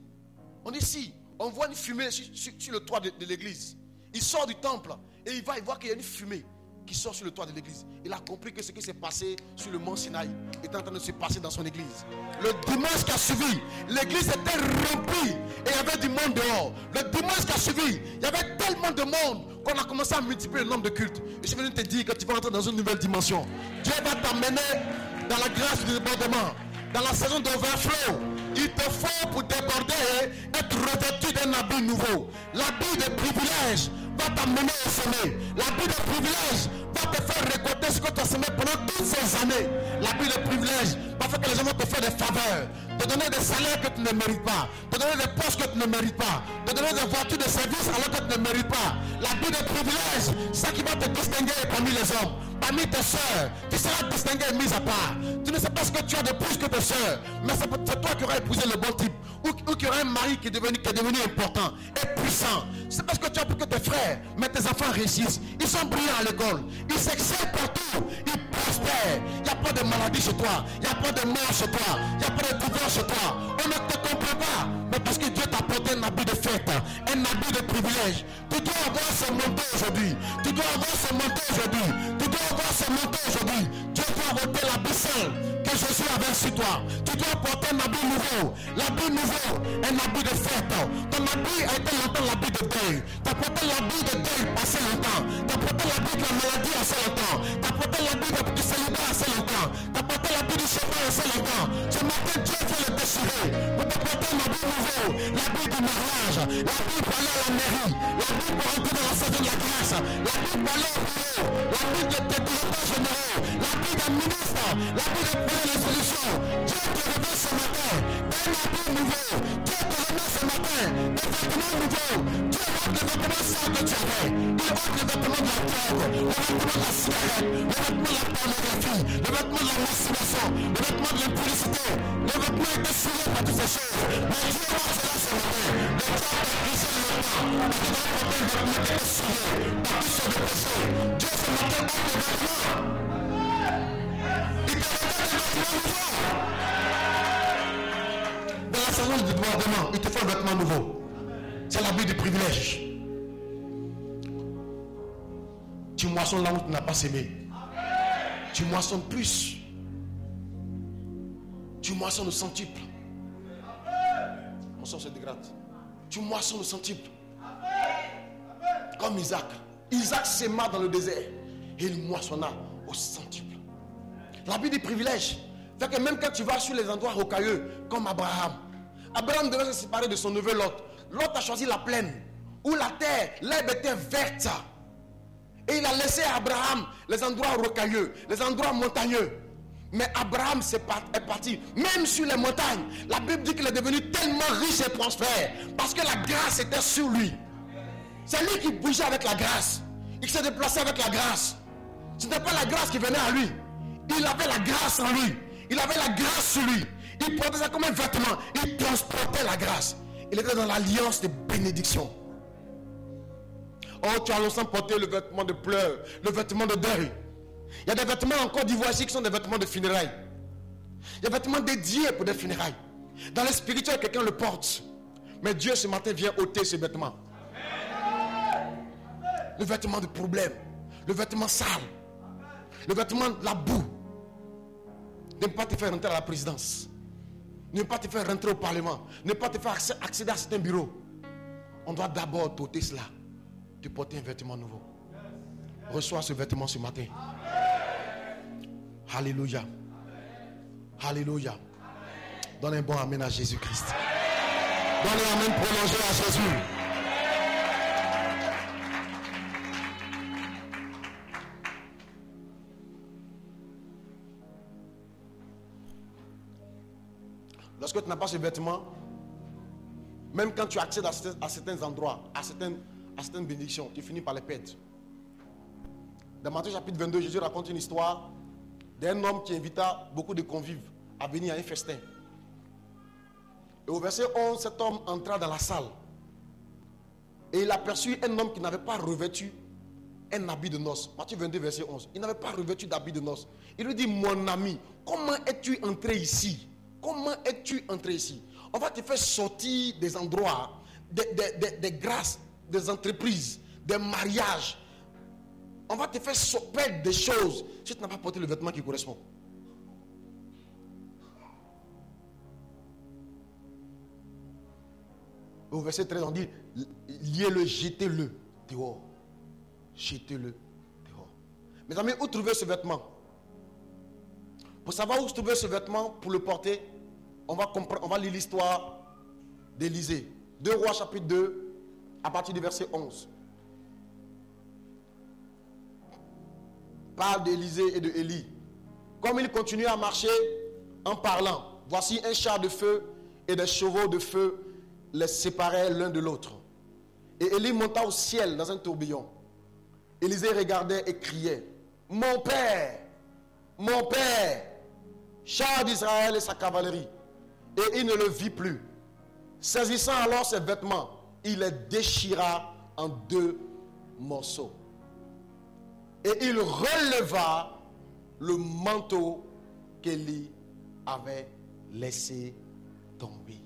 On dit, si, on voit une fumée sur le toit de l'église. Il sort du temple et il voit qu'il y a une fumée qui sort sur le toit de l'église. Il a compris que ce qui s'est passé sur le mont Sinaï est en train de se passer dans son église. Le dimanche qui a suivi, l'église était remplie et il y avait du monde dehors. Le dimanche qui a suivi, il y avait tellement de monde qu'on a commencé à multiplier le nombre de cultes. Et je suis venu te dire que tu vas entrer dans une nouvelle dimension. Dieu va t'amener dans la grâce du débordement, dans la saison d'overflow. Il te faut pour déborder, être revêtu d'un habit nouveau. L'habit de privilège va t'amener au sommet. L'habit de privilège va te faire récolter ce que tu as semé pendant toutes ces années. L'habit de privilège va faire que les gens vont te faire des faveurs, te donner des salaires que tu ne mérites pas, te donner des postes que tu ne mérites pas, te donner des voitures de service alors que tu ne mérites pas. L'habit de privilège, c'est ça qui va te distinguer parmi les hommes, parmi tes soeurs. Tu seras distingué et mis à part. Tu ne sais pas ce que tu as de plus que tes soeurs, mais c'est toi qui auras épousé le bon type, ou qui aura un mari qui est devenu important et puissant. C'est parce que tu as plus que tes frères, mais tes enfants réussissent. Ils sont brillants à l'école, ils s'excellent partout, ils prospèrent. Il n'y a pas de maladie chez toi, il n'y a pas de mort chez toi, il n'y a pas de divorce chez toi. On ne te comprend pas, mais parce que Dieu t'a apporté un habit de fête, un habit de privilège. Tu dois avoir ce manteau aujourd'hui, tu dois avoir ce manteau aujourd'hui, tu dois avoir ce manteau aujourd'hui. Dieu doit ôter l'habit sale que Jésus avait sur toi. Tu dois porter un habit nouveau, l'habit nouveau, un habit de fête. Ton habit a été longtemps l'habit de deuil. Tu as porté l'habit de deuil assez longtemps. Tu as porté l'habit de la maladie assez longtemps. Tu as porté l'habit du célibat assez longtemps. Tu as porté l'habit du chemin assez longtemps. Ce matin, Dieu veut le déchirer pour te porter un habit nouveau, l'habit du mariage, l'habit pour aller à la mairie, l'habit pour entrer dans la saison de la grâce, l'habit pour aller au bureau, l'habit de directeur général, l'habit d'un ministre, l'habit de prendre les solutions. Dieu te réveille ce matin d'un habit nouveau. Dieu te réveille ce matin d'un vêtement nouveau. Dieu ôte le vêtement sale que tu avais. Il ôte le vêtement de la drogue, le vêtement de la cigarette, le vêtement de la pornographie, le vêtement de la masturbation, le vêtement de l'impudicité. Le vêtement est déchiré par toutes ces choses. Mais Dieu ôte cela ce matin. Le diable a brisé le vêtement. Mais tu dois porter le vêtement qui est déchiré par toutes sortes de péchés. Dieu ce matin ôte le vêtement. Dans la saison du débordement, il te faut un vêtement nouveau. C'est l'habit du privilège. Tu moissonnes là où tu n'as pas semé. Tu moissonnes plus. Tu moissonnes au centuple. Mon sang se dégrade. Tu moissonnes au centuple. Comme Isaac. Isaac s'aima dans le désert et il moissonna au centuple. L'habit du privilège fait que même quand tu vas sur les endroits rocailleux, comme Abraham devait se séparer de son neveu Lot. Lot a choisi la plaine, où la terre, l'herbe était verte. Et il a laissé à Abraham les endroits rocailleux, les endroits montagneux. Mais Abraham est parti, même sur les montagnes. La Bible dit qu'il est devenu tellement riche et prospère, parce que la grâce était sur lui. C'est lui qui bougeait avec la grâce. Il s'est déplacé avec la grâce. Ce n'était pas la grâce qui venait à lui. Il avait la grâce en lui. Il avait la grâce sur lui. Il portait ça comme un vêtement. Il transportait la grâce. Il était dans l'alliance de bénédiction. Oh, tu as longtemps porté le vêtement de pleurs, le vêtement de deuil. Il y a des vêtements en Côte d'Ivoire ici qui sont des vêtements de funérailles. Il y a des vêtements dédiés pour des funérailles. Dans le spirituel, quelqu'un le porte. Mais Dieu ce matin vient ôter ces vêtements. Le vêtement de problème, le vêtement sale, le vêtement de la boue. Ne pas te faire rentrer à la présidence, ne pas te faire rentrer au parlement, ne pas te faire accéder à certains bureaux. On doit d'abord t'ôter cela, te porter un vêtement nouveau. Reçois ce vêtement ce matin. Alléluia. Alléluia. Donne un bon amen à Jésus-Christ. Donne un amen prolongé à Jésus. Lorsque tu n'as pas ce vêtement, même quand tu accèdes à certains endroits, à certaines bénédictions, tu finis par les perdre. Dans Matthieu chapitre 22, Jésus raconte une histoire d'un homme qui invita beaucoup de convives à venir à un festin. Et au verset 11, cet homme entra dans la salle. Et il aperçut un homme qui n'avait pas revêtu un habit de noces. Matthieu 22, verset 11. Il n'avait pas revêtu d'habit de noces. Il lui dit, mon ami, comment es-tu entré ici? Comment es-tu entré ici? On va te faire sortir des endroits, des grâces, des entreprises, des mariages. On va te faire perdre des choses si tu n'as pas porté le vêtement qui correspond. Au verset 13, on dit, liez-le, jetez-le dehors. Jetez-le dehors. Mes amis, où trouver ce vêtement? Pour savoir où trouver ce vêtement, pour le porter, on va lire l'histoire d'Élisée. 2 Rois chapitre 2, à partir du verset 11. Parle d'Élisée et de Élie. Comme ils continuaient à marcher en parlant, voici un char de feu et des chevaux de feu les séparaient l'un de l'autre. Et Élie monta au ciel dans un tourbillon. Élisée regardait et criait, mon père, char d'Israël et sa cavalerie. Et il ne le vit plus. Saisissant alors ses vêtements, il les déchira en 2 morceaux. Et il releva le manteau qu'Élie avait laissé tomber.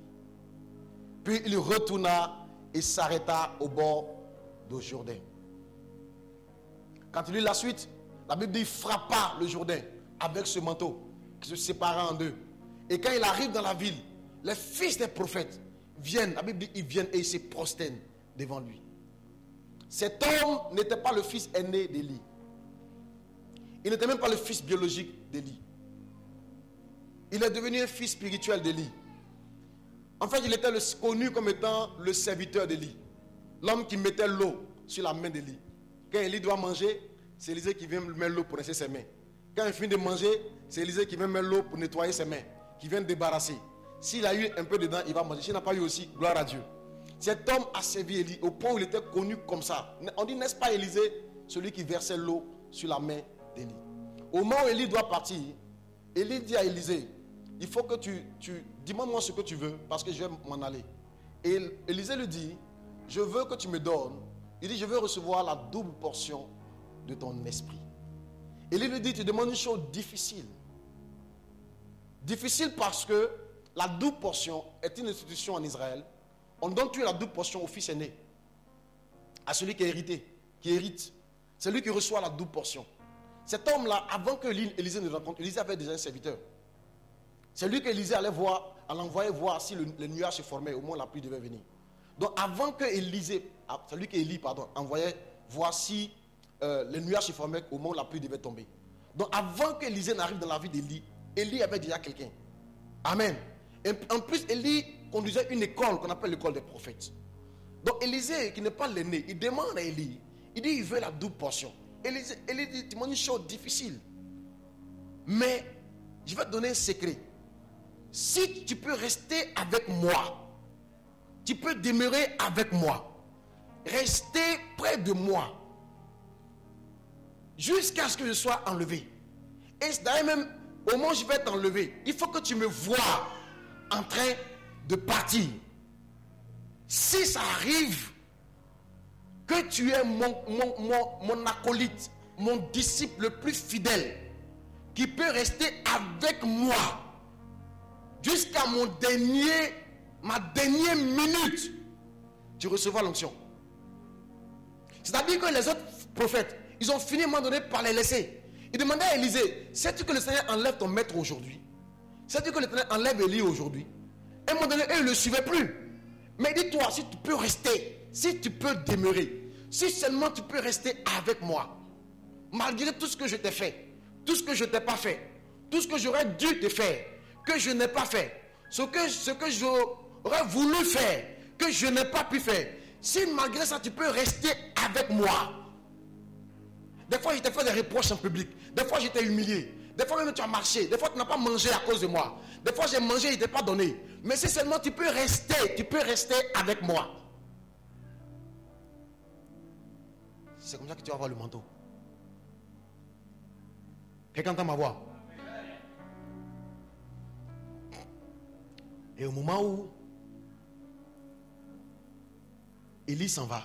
Puis il retourna et s'arrêta au bord du Jourdain. Quand il lit la suite, la Bible dit qu'il frappa le Jourdain avec ce manteau qui se sépara en 2. Et quand il arrive dans la ville, les fils des prophètes viennent, la Bible dit ils viennent et ils se prosternent devant lui. Cet homme n'était pas le fils aîné d'Élie. Il n'était même pas le fils biologique d'Élie. Il est devenu un fils spirituel d'Élie. En fait, il était connu comme étant le serviteur d'Élie. L'homme qui mettait l'eau sur la main d'Élie. Quand Élie doit manger, c'est Élisée qui vient mettre l'eau pour rincer ses mains. Quand il finit de manger, c'est Élisée qui vient mettre l'eau pour nettoyer ses mains, qui vient débarrasser. S'il a eu un peu dedans, il va manger. S'il n'a pas eu aussi, gloire à Dieu. Cet homme a servi Élie au point où il était connu comme ça. On dit, n'est-ce pas Élisée, celui qui versait l'eau sur la main d'Élie. Au moment où Élie doit partir, Élie dit à Élisée, il faut que tu dis-moi ce que tu veux parce que je vais m'en aller. Et Élisée lui dit, je veux que tu me donnes. Il dit, je veux recevoir la double portion de ton esprit. Élie lui dit, tu demandes une chose difficile. Difficile parce que la double portion est une institution en Israël. On donne toujours la double portion au fils aîné, à celui qui hérite. C'est lui qui reçoit la double portion. Cet homme-là, avant que Élisée ne rencontre, Élisée avait déjà un serviteur. C'est lui qu'Élisée allait voir, allait envoyer voir si le nuage se formait, au moins la pluie devait venir. Donc avant que Élie envoyait voir si le nuage se formait, au moment où la pluie devait tomber. Donc avant que Élisée n'arrive dans la vie d'Élie, Élie avait déjà quelqu'un. Amen. Et en plus, Élie conduisait une école qu'on appelle l'école des prophètes. Donc Élisée, qui n'est pas l'aîné, il demande à Élie, il dit il veut la double portion. Élie dit, tu demandes une chose difficile. Mais je vais te donner un secret. Si tu peux rester avec moi, tu peux demeurer avec moi, rester près de moi, jusqu'à ce que je sois enlevé. Et d'ailleurs même, au moment où je vais t'enlever, il faut que tu me vois en train de partir. Si ça arrive que tu es mon acolyte, mon disciple le plus fidèle, qui peut rester avec moi jusqu'à ma dernière minute, tu recevras l'onction. C'est-à-dire que les autres prophètes, ils ont fini à un moment donné par les laisser. Ils demandaient à Élisée, sais-tu que le Seigneur enlève ton maître aujourd'hui? Sais-tu que le Seigneur enlève Élie aujourd'hui? À un moment donné, eux, ils ne le suivaient plus. Mais dis-toi, si tu peux rester, si tu peux demeurer, si seulement tu peux rester avec moi, malgré tout ce que je t'ai fait, tout ce que je ne t'ai pas fait, tout ce que j'aurais dû te faire, que je n'ai pas fait, ce que j'aurais voulu faire, que je n'ai pas pu faire, si malgré ça tu peux rester avec moi. Des fois je t'ai fait des reproches en public, des fois je t'ai humilié, des fois même tu as marché, des fois tu n'as pas mangé à cause de moi, des fois j'ai mangé et je ne t'ai pas donné. Mais si seulement tu peux rester avec moi. C'est comme ça que tu vas avoir le manteau. Quelqu'un entend ma voix? Et au moment où Élie s'en va,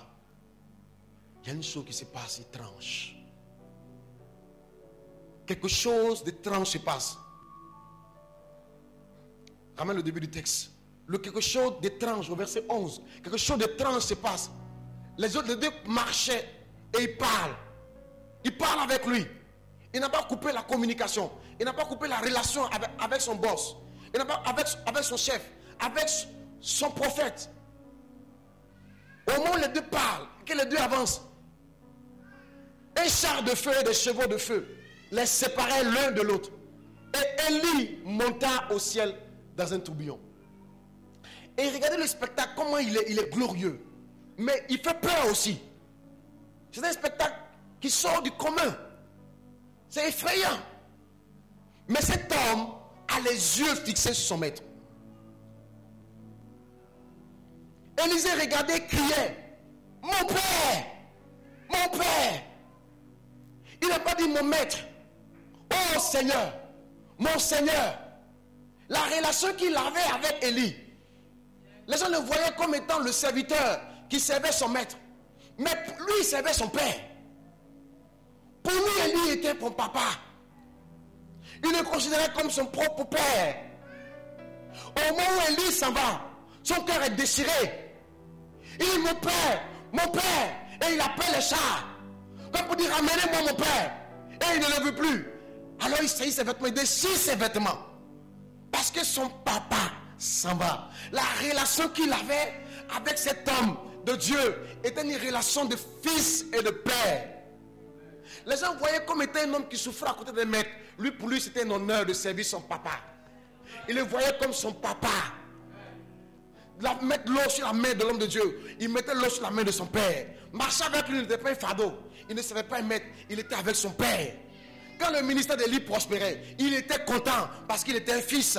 il y a une chose qui se passe étrange. Quelque chose d'étrange se passe. Ramène le début du texte. Quelque chose d'étrange au verset 11. Quelque chose d'étrange se passe. Les autres, les deux marchaient et ils parlent. Ils parlent avec lui. Il n'a pas coupé la communication. Il n'a pas coupé la relation avec son boss. Il n'a pas avec son chef, avec son prophète. Au moment où les deux parlent, que les deux avancent, un char de feu et des chevaux de feu les séparaient l'un de l'autre. Et Élie monta au ciel dans un tourbillon. Et regardez le spectacle, comment il est glorieux. Mais il fait peur aussi. C'est un spectacle qui sort du commun. C'est effrayant. Mais cet homme a les yeux fixés sur son maître. Élisée regardait, criait, mon père, mon père. Il n'a pas dit mon maître. Oh Seigneur, mon Seigneur. La relation qu'il avait avec Élie, les gens le voyaient comme étant le serviteur qui servait son maître. Mais lui, il servait son père. Pour lui, Élie était son papa. Il le considérait comme son propre père. Au moment où Élie s'en va, son cœur est déchiré. Il dit mon père, mon père. Et il appelle les chars. Comme pour dire ramenez-moi mon père. Et il ne le veut plus. Alors il saisit ses vêtements, il déchire ses vêtements. Parce que son papa s'en va. La relation qu'il avait avec cet homme de Dieu était une relation de fils et de père. Les gens voyaient comme étant un homme qui souffrait à côté des maîtres. Lui, pour lui, c'était un honneur de servir son papa. Il le voyait comme son papa. Mettre l'eau sur la main de l'homme de Dieu. Il mettait l'eau sur la main de son père. Marcher avec lui n'était pas un fardeau. Il ne savait pas un maître. Il était avec son père. Quand le ministère d'Élie prospérait, il était content parce qu'il était un fils.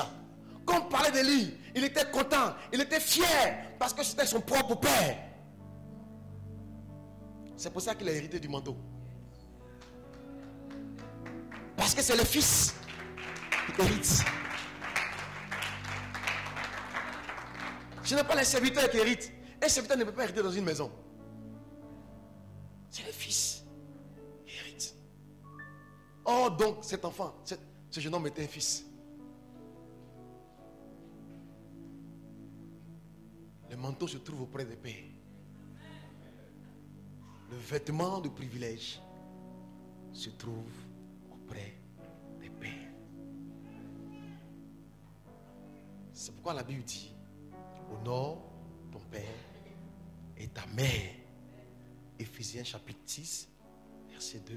Quand on parlait d'Élie, il était content. Il était fier parce que c'était son propre père. C'est pour ça qu'il a hérité du manteau. Parce que c'est le fils qui hérite. Ce n'est pas les serviteurs qui héritent. Un serviteur ne peut pas hériter dans une maison. C'est le fils qui hérite. Oh, donc cet enfant, ce jeune homme était un fils. Le manteau se trouve auprès des pères. Le vêtement de privilège se trouve auprès des pères. C'est pourquoi la Bible dit honore ton père et ta mère. Éphésiens chapitre 6, verset 2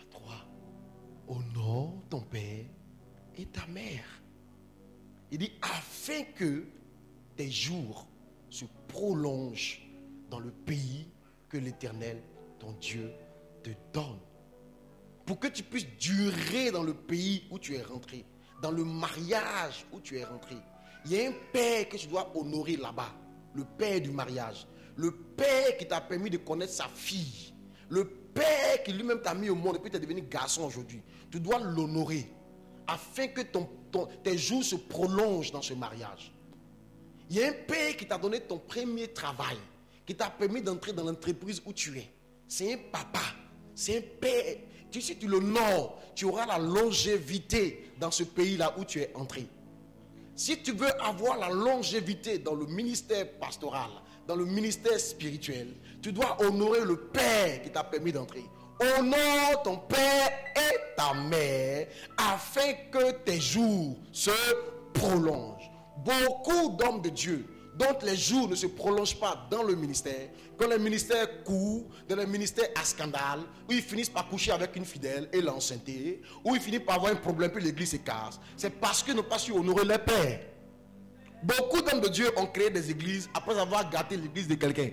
à 3. Honore ton père et ta mère. Il dit afin que tes jours se prolongent dans le pays que l'Éternel, ton Dieu, te donne. Pour que tu puisses durer dans le pays où tu es rentré, dans le mariage où tu es rentré. Il y a un père que tu dois honorer là-bas. Le père du mariage. Le père qui t'a permis de connaître sa fille. Le père qui lui-même t'a mis au monde et puis tu es devenu garçon aujourd'hui. Tu dois l'honorer afin que tes jours se prolongent dans ce mariage. Il y a un père qui t'a donné ton premier travail, qui t'a permis d'entrer dans l'entreprise où tu es. C'est un papa, c'est un père. Si tu l'honores, tu auras la longévité dans ce pays-là où tu es entré. Si tu veux avoir la longévité dans le ministère pastoral, dans le ministère spirituel, tu dois honorer le père qui t'a permis d'entrer. Honore ton père et ta mère afin que tes jours se prolongent. Beaucoup d'hommes de Dieu dont les jours ne se prolongent pas dans le ministère, quand le ministère court, dans le ministère à scandale, où ils finissent par coucher avec une fidèle et l'enceinter, où ils finissent par avoir un problème puis l'église se casse, c'est parce qu'ils n'ont pas su honorer leur père. Beaucoup d'hommes de Dieu ont créé des églises après avoir gâté l'église de quelqu'un.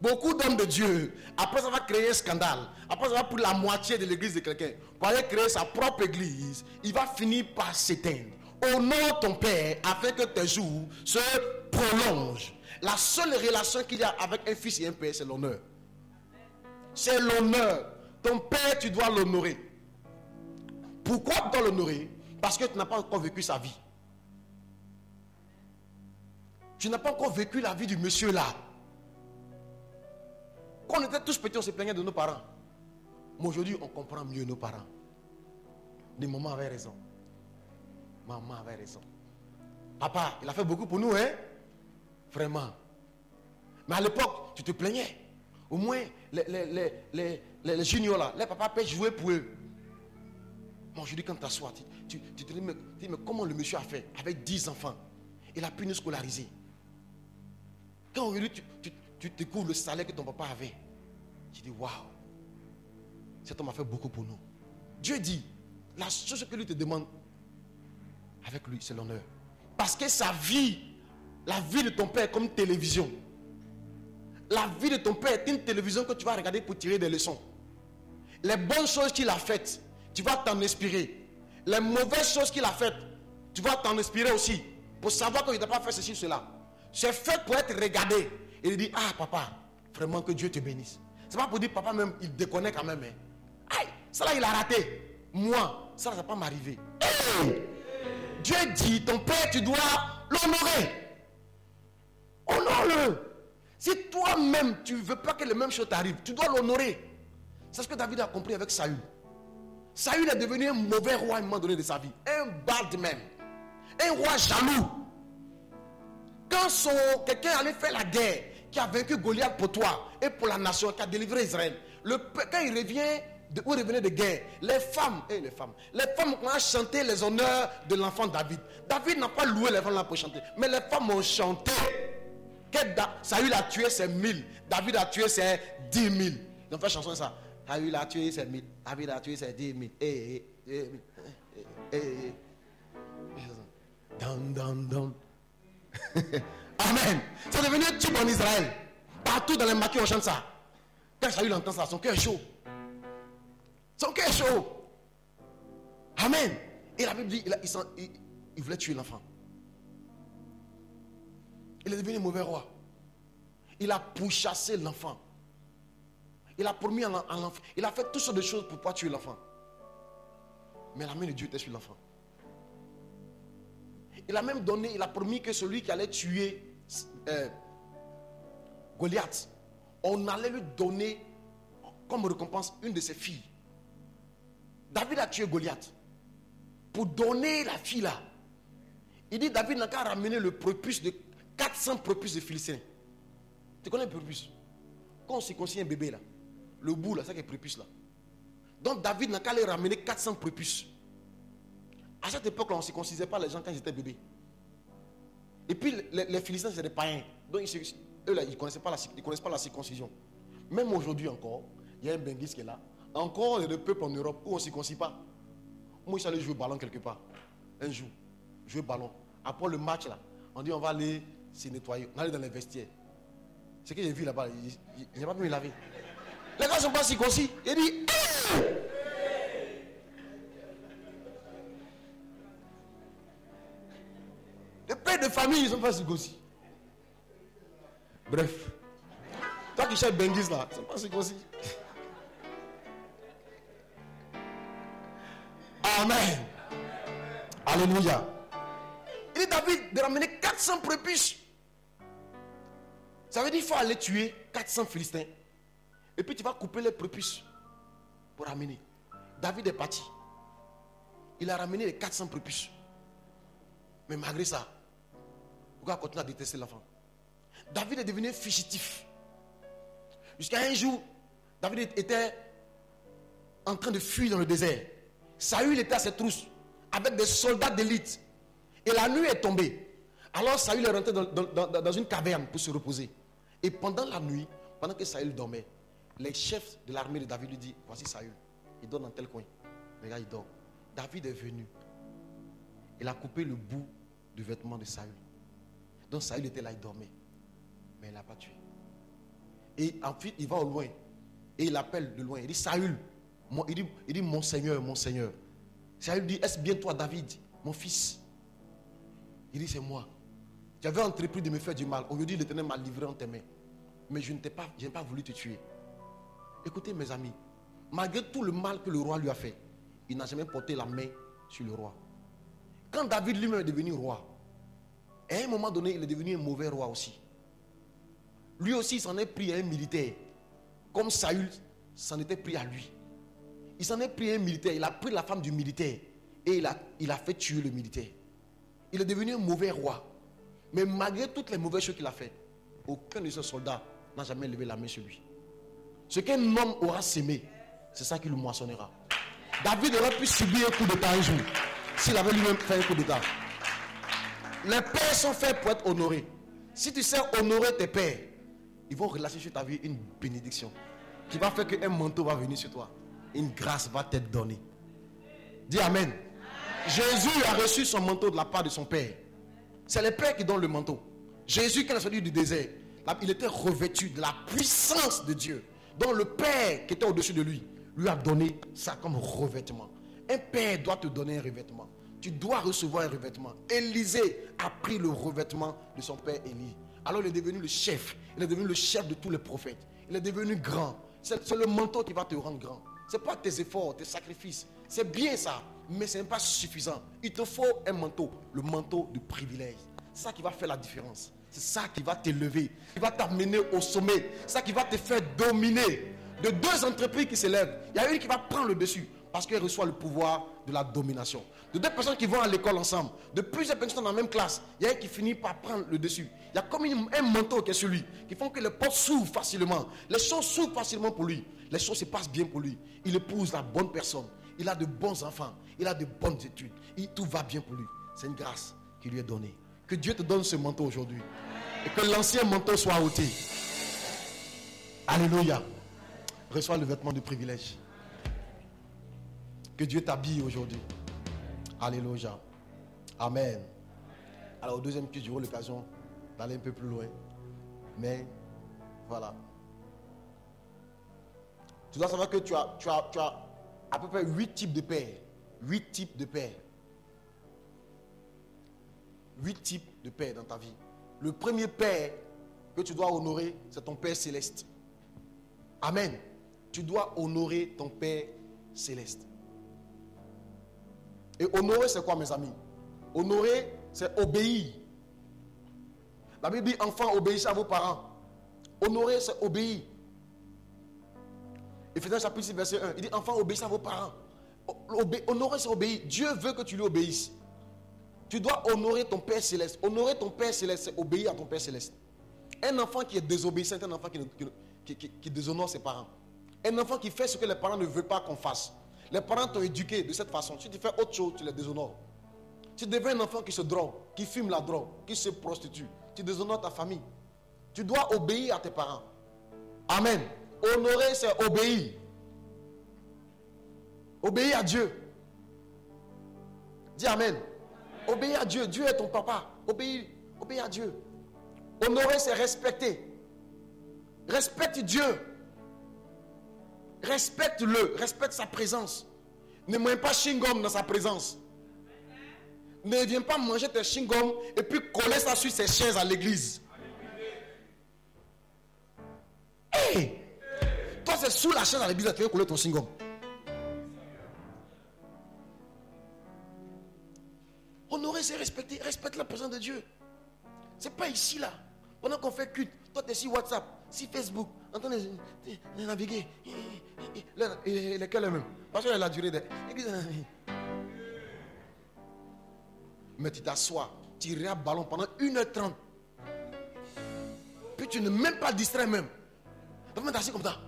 Beaucoup d'hommes de Dieu, après avoir créé un scandale, après avoir pris la moitié de l'église de quelqu'un, pour aller créer sa propre église, il va finir par s'éteindre. Honore ton père afin que tes jours se prolongent. La seule relation qu'il y a avec un fils et un père, c'est l'honneur. C'est l'honneur. Ton père, tu dois l'honorer. Pourquoi tu dois l'honorer? Parce que tu n'as pas encore vécu sa vie. Tu n'as pas encore vécu la vie du monsieur là. Quand on était tous petits, on se plaignait de nos parents. Mais aujourd'hui, on comprend mieux nos parents. Les mamans avaient raison. Maman avait raison. Papa, il a fait beaucoup pour nous, hein? Vraiment. Mais à l'époque, tu te plaignais. Au moins, les juniors là, les papas peuvent jouer pour eux. Moi, je dis quand tu t'assois, tu te dis, mais comment le monsieur a fait avec 10 enfants? Il a pu nous scolariser. Quand aujourd'hui tu découvres le salaire que ton papa avait, tu dis, waouh, cet homme a fait beaucoup pour nous. Dieu dit, la chose que lui te demande, avec lui, c'est l'honneur. Parce que sa vie, la vie de ton père est comme une télévision. La vie de ton père est une télévision que tu vas regarder pour tirer des leçons. Les bonnes choses qu'il a faites, tu vas t'en inspirer. Les mauvaises choses qu'il a faites, tu vas t'en inspirer aussi. Pour savoir qu'il n'a pas fait ceci, cela. C'est fait pour être regardé. Et il dit, ah papa, vraiment que Dieu te bénisse. C'est pas pour dire papa même, il déconne quand même. Hein. Aïe, ça là il a raté. Moi, ça ne va pas m'arriver. Hey! Dieu dit, ton père, tu dois l'honorer. Honore-le. Si toi-même, tu ne veux pas que les mêmes choses t'arrivent, tu dois l'honorer. C'est ce que David a compris avec Saül. Saül est devenu un mauvais roi à un moment donné de sa vie. Un bad man. Un roi jaloux. Quand quelqu'un allait faire la guerre, qui a vaincu Goliath pour toi et pour la nation, qui a délivré Israël, quand il revenait de guerre, les femmes ont chanté les honneurs de l'enfant David. David n'a pas loué les femmes là pour chanter, mais les femmes ont chanté. Saül a tué ses 1000, David a tué ses 10 000. Ils ont fait chanson ça. Saül a tué ses 1000, David a tué ses 10 000. Dum. Amen. C'est devenu un tube en Israël. Partout dans les maquis on chante ça. Quand Saül entend ça, son cœur est chaud. Son cœur est chaud. Amen. Et la Bible dit, il voulait tuer l'enfant. Il est devenu un mauvais roi. Il a pourchassé l'enfant. Il a promis à l'enfant. Il a fait toutes sortes de choses pour ne pas tuer l'enfant. Mais la main de Dieu était sur l'enfant. Il a même donné, il a promis que celui qui allait tuer Goliath, on allait lui donner comme récompense une de ses filles. David a tué Goliath. Pour donner la fille là, il dit David n'a qu'à ramener le prépuce de 400 prépuces de Philistins. Tu connais le prépuce? Quand on circoncis un bébé là, le bout là, c'est le prépuce là. Donc David n'a qu'à aller ramener 400 prépuces. À cette époque-là, on ne circoncisait pas les gens quand ils étaient bébés. Et puis, les Philistins, c'est des païens. Donc, eux, là, ils ne connaissent pas la circoncision. Même aujourd'hui encore, il y a un Benguis qui est là. Encore, il y a des peuples en Europe où on ne circoncis pas. Moi, je suis allé jouer au ballon quelque part. Un jour, jouer au ballon. Après le match, là, on dit on va aller se nettoyer. On allait dans les vestiaires. Ce que j'ai vu là-bas, il n'a pas pu me laver. Les gars ne sont pas circoncis. Il dit... Les pères de famille, ils ne sont pas circoncis. Bref. Toi qui cherches Benguis là, ils ne sont pas circoncis. Amen. Alléluia. Il dit David de ramener 400 prépuces. Ça veut dire qu'il faut aller tuer 400 Philistins. Et puis tu vas couper les prépuces pour ramener. David est parti. Il a ramené les 400 prépuces. Mais malgré ça, pourquoi continuer à détester l'enfant? David est devenu fugitif. Jusqu'à un jour, David était en train de fuir dans le désert. Saül était à ses trousses avec des soldats d'élite. Et la nuit est tombée. Alors Saül est rentré dans une caverne pour se reposer. Et pendant la nuit, pendant que Saül dormait, les chefs de l'armée de David lui disent, voici Saül, il dort dans tel coin. Regarde, il dort. David est venu. Il a coupé le bout du vêtement de Saül. Donc Saül était là, il dormait. Mais il ne l'a pas tué. Et ensuite, il va au loin. Et il appelle de loin. Il dit, Saül. Il dit, mon Seigneur, mon Seigneur. Saül dit, est-ce bien toi, David, mon fils? Il dit, c'est moi. J'avais entrepris de me faire du mal. Aujourd'hui, l'Éternel m'a livré en tes mains. Mais je n'ai pas voulu te tuer. Écoutez, mes amis. Malgré tout le mal que le roi lui a fait, il n'a jamais porté la main sur le roi. Quand David lui-même est devenu roi, à un moment donné, il est devenu un mauvais roi aussi. Lui aussi, il s'en est pris à un militaire. Comme Saül s'en était pris à lui. Il s'en est pris à un militaire. Il a pris la femme du militaire. Et il a fait tuer le militaire. Il est devenu un mauvais roi. Mais malgré toutes les mauvaises choses qu'il a fait, aucun de ces soldats n'a jamais levé la main sur lui. Ce qu'un homme aura sémé, c'est ça qui le moissonnera. David aurait pu subir un coup d'état un jour, s'il avait lui-même fait un coup d'état. Les pères sont faits pour être honorés. Si tu sais honorer tes pères, ils vont relâcher sur ta vie une bénédiction qui va faire qu'un manteau va venir sur toi. Une grâce va t'être donnée. Dis Amen. Jésus a reçu son manteau de la part de son Père. C'est le Père qui donne le manteau. Jésus, quand il est sorti du désert, il était revêtu de la puissance de Dieu, dont le Père qui était au-dessus de lui a donné ça comme revêtement. Un Père doit te donner un revêtement. Tu dois recevoir un revêtement. Élisée a pris le revêtement de son père Élie. Alors il est devenu le chef. Il est devenu le chef de tous les prophètes. Il est devenu grand. C'est le manteau qui va te rendre grand. Ce n'est pas tes efforts, tes sacrifices. C'est bien ça, mais ce n'est pas suffisant. Il te faut un manteau, le manteau de privilège. C'est ça qui va faire la différence. C'est ça qui va t'élever, qui va t'amener au sommet. C'est ça qui va te faire dominer. De deux entreprises qui s'élèvent, il y a une qui va prendre le dessus parce qu'elle reçoit le pouvoir de la domination. De deux personnes qui vont à l'école ensemble, de plusieurs personnes dans la même classe, il y a un qui finit par prendre le dessus. Il y a comme un manteau qui est sur lui, qui font que les portes s'ouvrent facilement. Les choses s'ouvrent facilement pour lui. Les choses se passent bien pour lui. Il épouse la bonne personne. Il a de bons enfants. Il a de bonnes études. Tout va bien pour lui. C'est une grâce qui lui est donnée. Que Dieu te donne ce manteau aujourd'hui. Et que l'ancien manteau soit ôté. Alléluia. Reçois le vêtement de privilège. Que Dieu t'habille aujourd'hui. Alléluia. Amen. Alors, au deuxième culte, j'aurai l'occasion d'aller un peu plus loin. Mais, voilà. Tu dois savoir que tu as à peu près 8 types de pères. 8 types de pères. 8 types de pères dans ta vie. Le premier père que tu dois honorer, c'est ton Père céleste. Amen. Tu dois honorer ton Père céleste. Et honorer, c'est quoi, mes amis? Honorer, c'est obéir. La Bible dit, enfants, obéissez à vos parents. Honorer, c'est obéir. Éphésiens chapitre 6, verset 1. Il dit, enfants, obéissez à vos parents. Honorer, c'est obéir. Dieu veut que tu lui obéisses. Tu dois honorer ton Père céleste. Honorer ton Père céleste, c'est obéir à ton Père céleste. Un enfant qui est désobéissant, c'est un enfant qui déshonore ses parents. Un enfant qui fait ce que les parents ne veulent pas qu'on fasse. Les parents t'ont éduqué de cette façon. Si tu fais autre chose, tu les déshonores. Tu deviens un enfant qui se drogue, qui fume la drogue, qui se prostitue. Tu déshonores ta famille. Tu dois obéir à tes parents. Amen. Honorer, c'est obéir. Obéir à Dieu. Dis Amen. Obéir à Dieu. Dieu est ton papa. Obéir à Dieu. Honorer, c'est respecter. Respecte Dieu. Respecte-le. Respecte sa présence. Ne mange pas chewing-gum dans sa présence. Ne viens pas manger tes chewing-gum et puis coller ça sur ses chaises à l'église. Hey! Toi, c'est sous la chaise à l'église que tu veux coller ton chewing-gum. Honorer, c'est respecter. Respecte la présence de Dieu. C'est pas ici, là. Pendant qu'on fait culte, toi, tu es sur WhatsApp, sur Facebook, en train de naviguer. Lesquels même? Parce que la durée des... Mais tu t'assois, tu irais à ballon pendant 1h30. Puis tu ne même pas distrait même. Tu vas t'asseoir comme ça.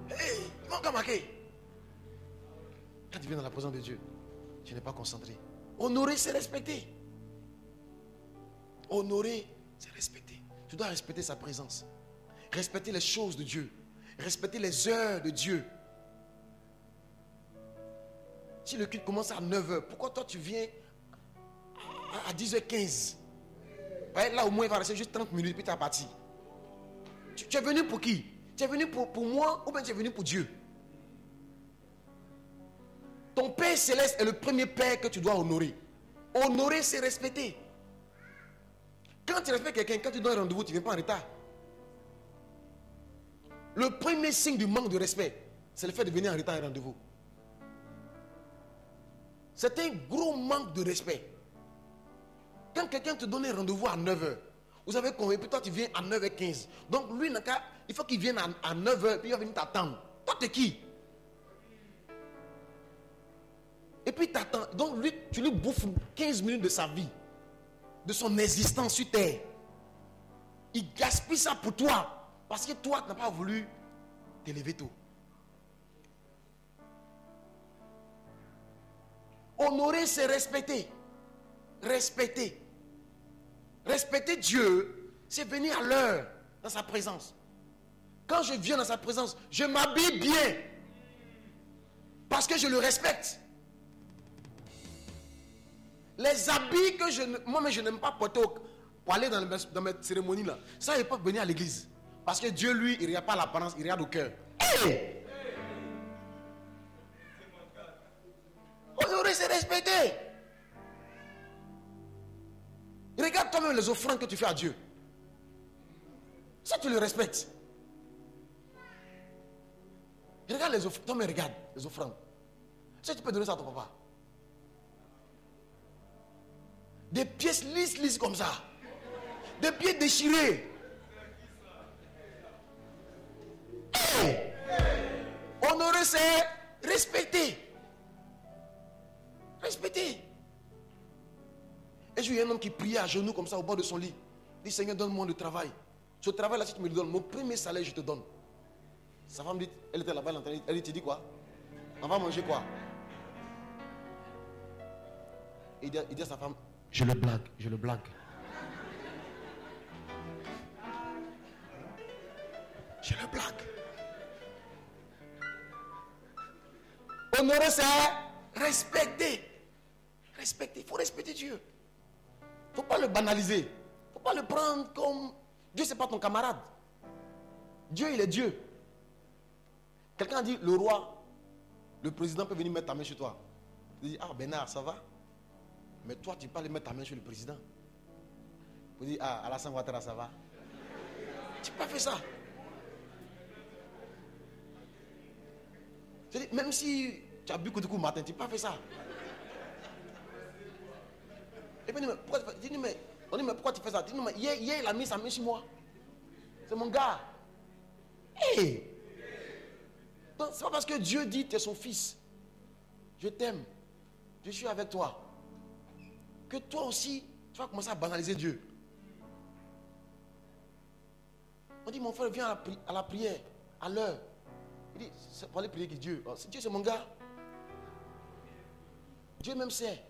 Hey, ils vont encore marquer. Quand tu viens dans la présence de Dieu, tu n'es pas concentré. Honorer, c'est respecter. Honorer, c'est respecter. Tu dois respecter sa présence. Respecter les choses de Dieu. Respecter les heures de Dieu. Si le culte commence à 9h, pourquoi toi tu viens à 10h15? Là au moins il va rester juste 30 minutes puis tu es parti. Tu es venu pour qui? Tu es venu pour moi ou bien tu es venu pour Dieu? Ton Père céleste est le premier Père que tu dois honorer. Honorer, c'est respecter. Quand tu respectes quelqu'un, quand tu donnes un rendez-vous, tu ne viens pas en retard. Le premier signe du manque de respect, c'est le fait de venir en retard à un rendez-vous. C'est un gros manque de respect. Quand quelqu'un te donne un rendez-vous à 9h, vous avez convenu, puis toi tu viens à 9h15. Donc lui, il faut qu'il vienne à 9h, puis il va venir t'attendre. Toi, t'es qui? Et puis t'attends. Donc lui, tu lui bouffes 15 minutes de sa vie, de son existence sur terre. Il gaspille ça pour toi. Parce que toi, tu n'as pas voulu t'élever tôt. Honorer, c'est respecter. Respecter. Respecter Dieu, c'est venir à l'heure dans sa présence. Quand je viens dans sa présence, je m'habille bien. Parce que je le respecte. Les habits que moi-même je n'aime pas porter pour aller dans mes cérémonies là, ça il peut venir à l'église. Parce que Dieu, lui, il ne regarde pas l'apparence, il regarde au cœur. Hey! Honorer, c'est respecter. Regarde toi-même les offrandes que tu fais à Dieu. Ça, tu le respectes. Regarde les offrandes. Toi-même, regarde les offrandes. Ça, tu peux donner ça à ton papa. Des pièces lisses comme ça. Des pieds déchirés. Hey! Honorer, c'est respecter. Respecter. Et j'ai eu un homme qui priait à genoux comme ça au bord de son lit. Il dit, Seigneur, donne-moi le travail. Ce travail-là, si tu me le donnes, mon premier salaire, je te donne. Sa femme dit, elle était là-bas, elle dit, tu dis quoi? On va manger quoi? Il dit à sa femme, je le blague. Je le blague. Honorer, c'est respecter. Respecter. Il faut respecter Dieu. Il ne faut pas le banaliser. Il ne faut pas le prendre comme... Dieu, ce n'est pas ton camarade. Dieu, il est Dieu. Quelqu'un a dit, le roi, le président peut venir mettre ta main sur toi. Il dit, ah Bernard, ça va? Mais toi, tu ne peux pas aller mettre ta main sur le président. Il dit, ah Alassane Ouattara, ça va? Tu n'as pas fait ça. Même si tu as bu coup de coup matin, tu n'as pas fait ça. Et puis, on dit, mais pourquoi tu fais ça? Mais hier, il a mis sa main sur moi. C'est mon gars. Hey! Donc, c'est pas parce que Dieu dit, tu es son fils. Je t'aime. Je suis avec toi. Que toi aussi, tu vas commencer à banaliser Dieu. On dit, mon frère, viens à la prière, à l'heure. Il dit, c'est pour aller prier avec Dieu. Oh, Dieu, c'est mon gars. Dieu même sait.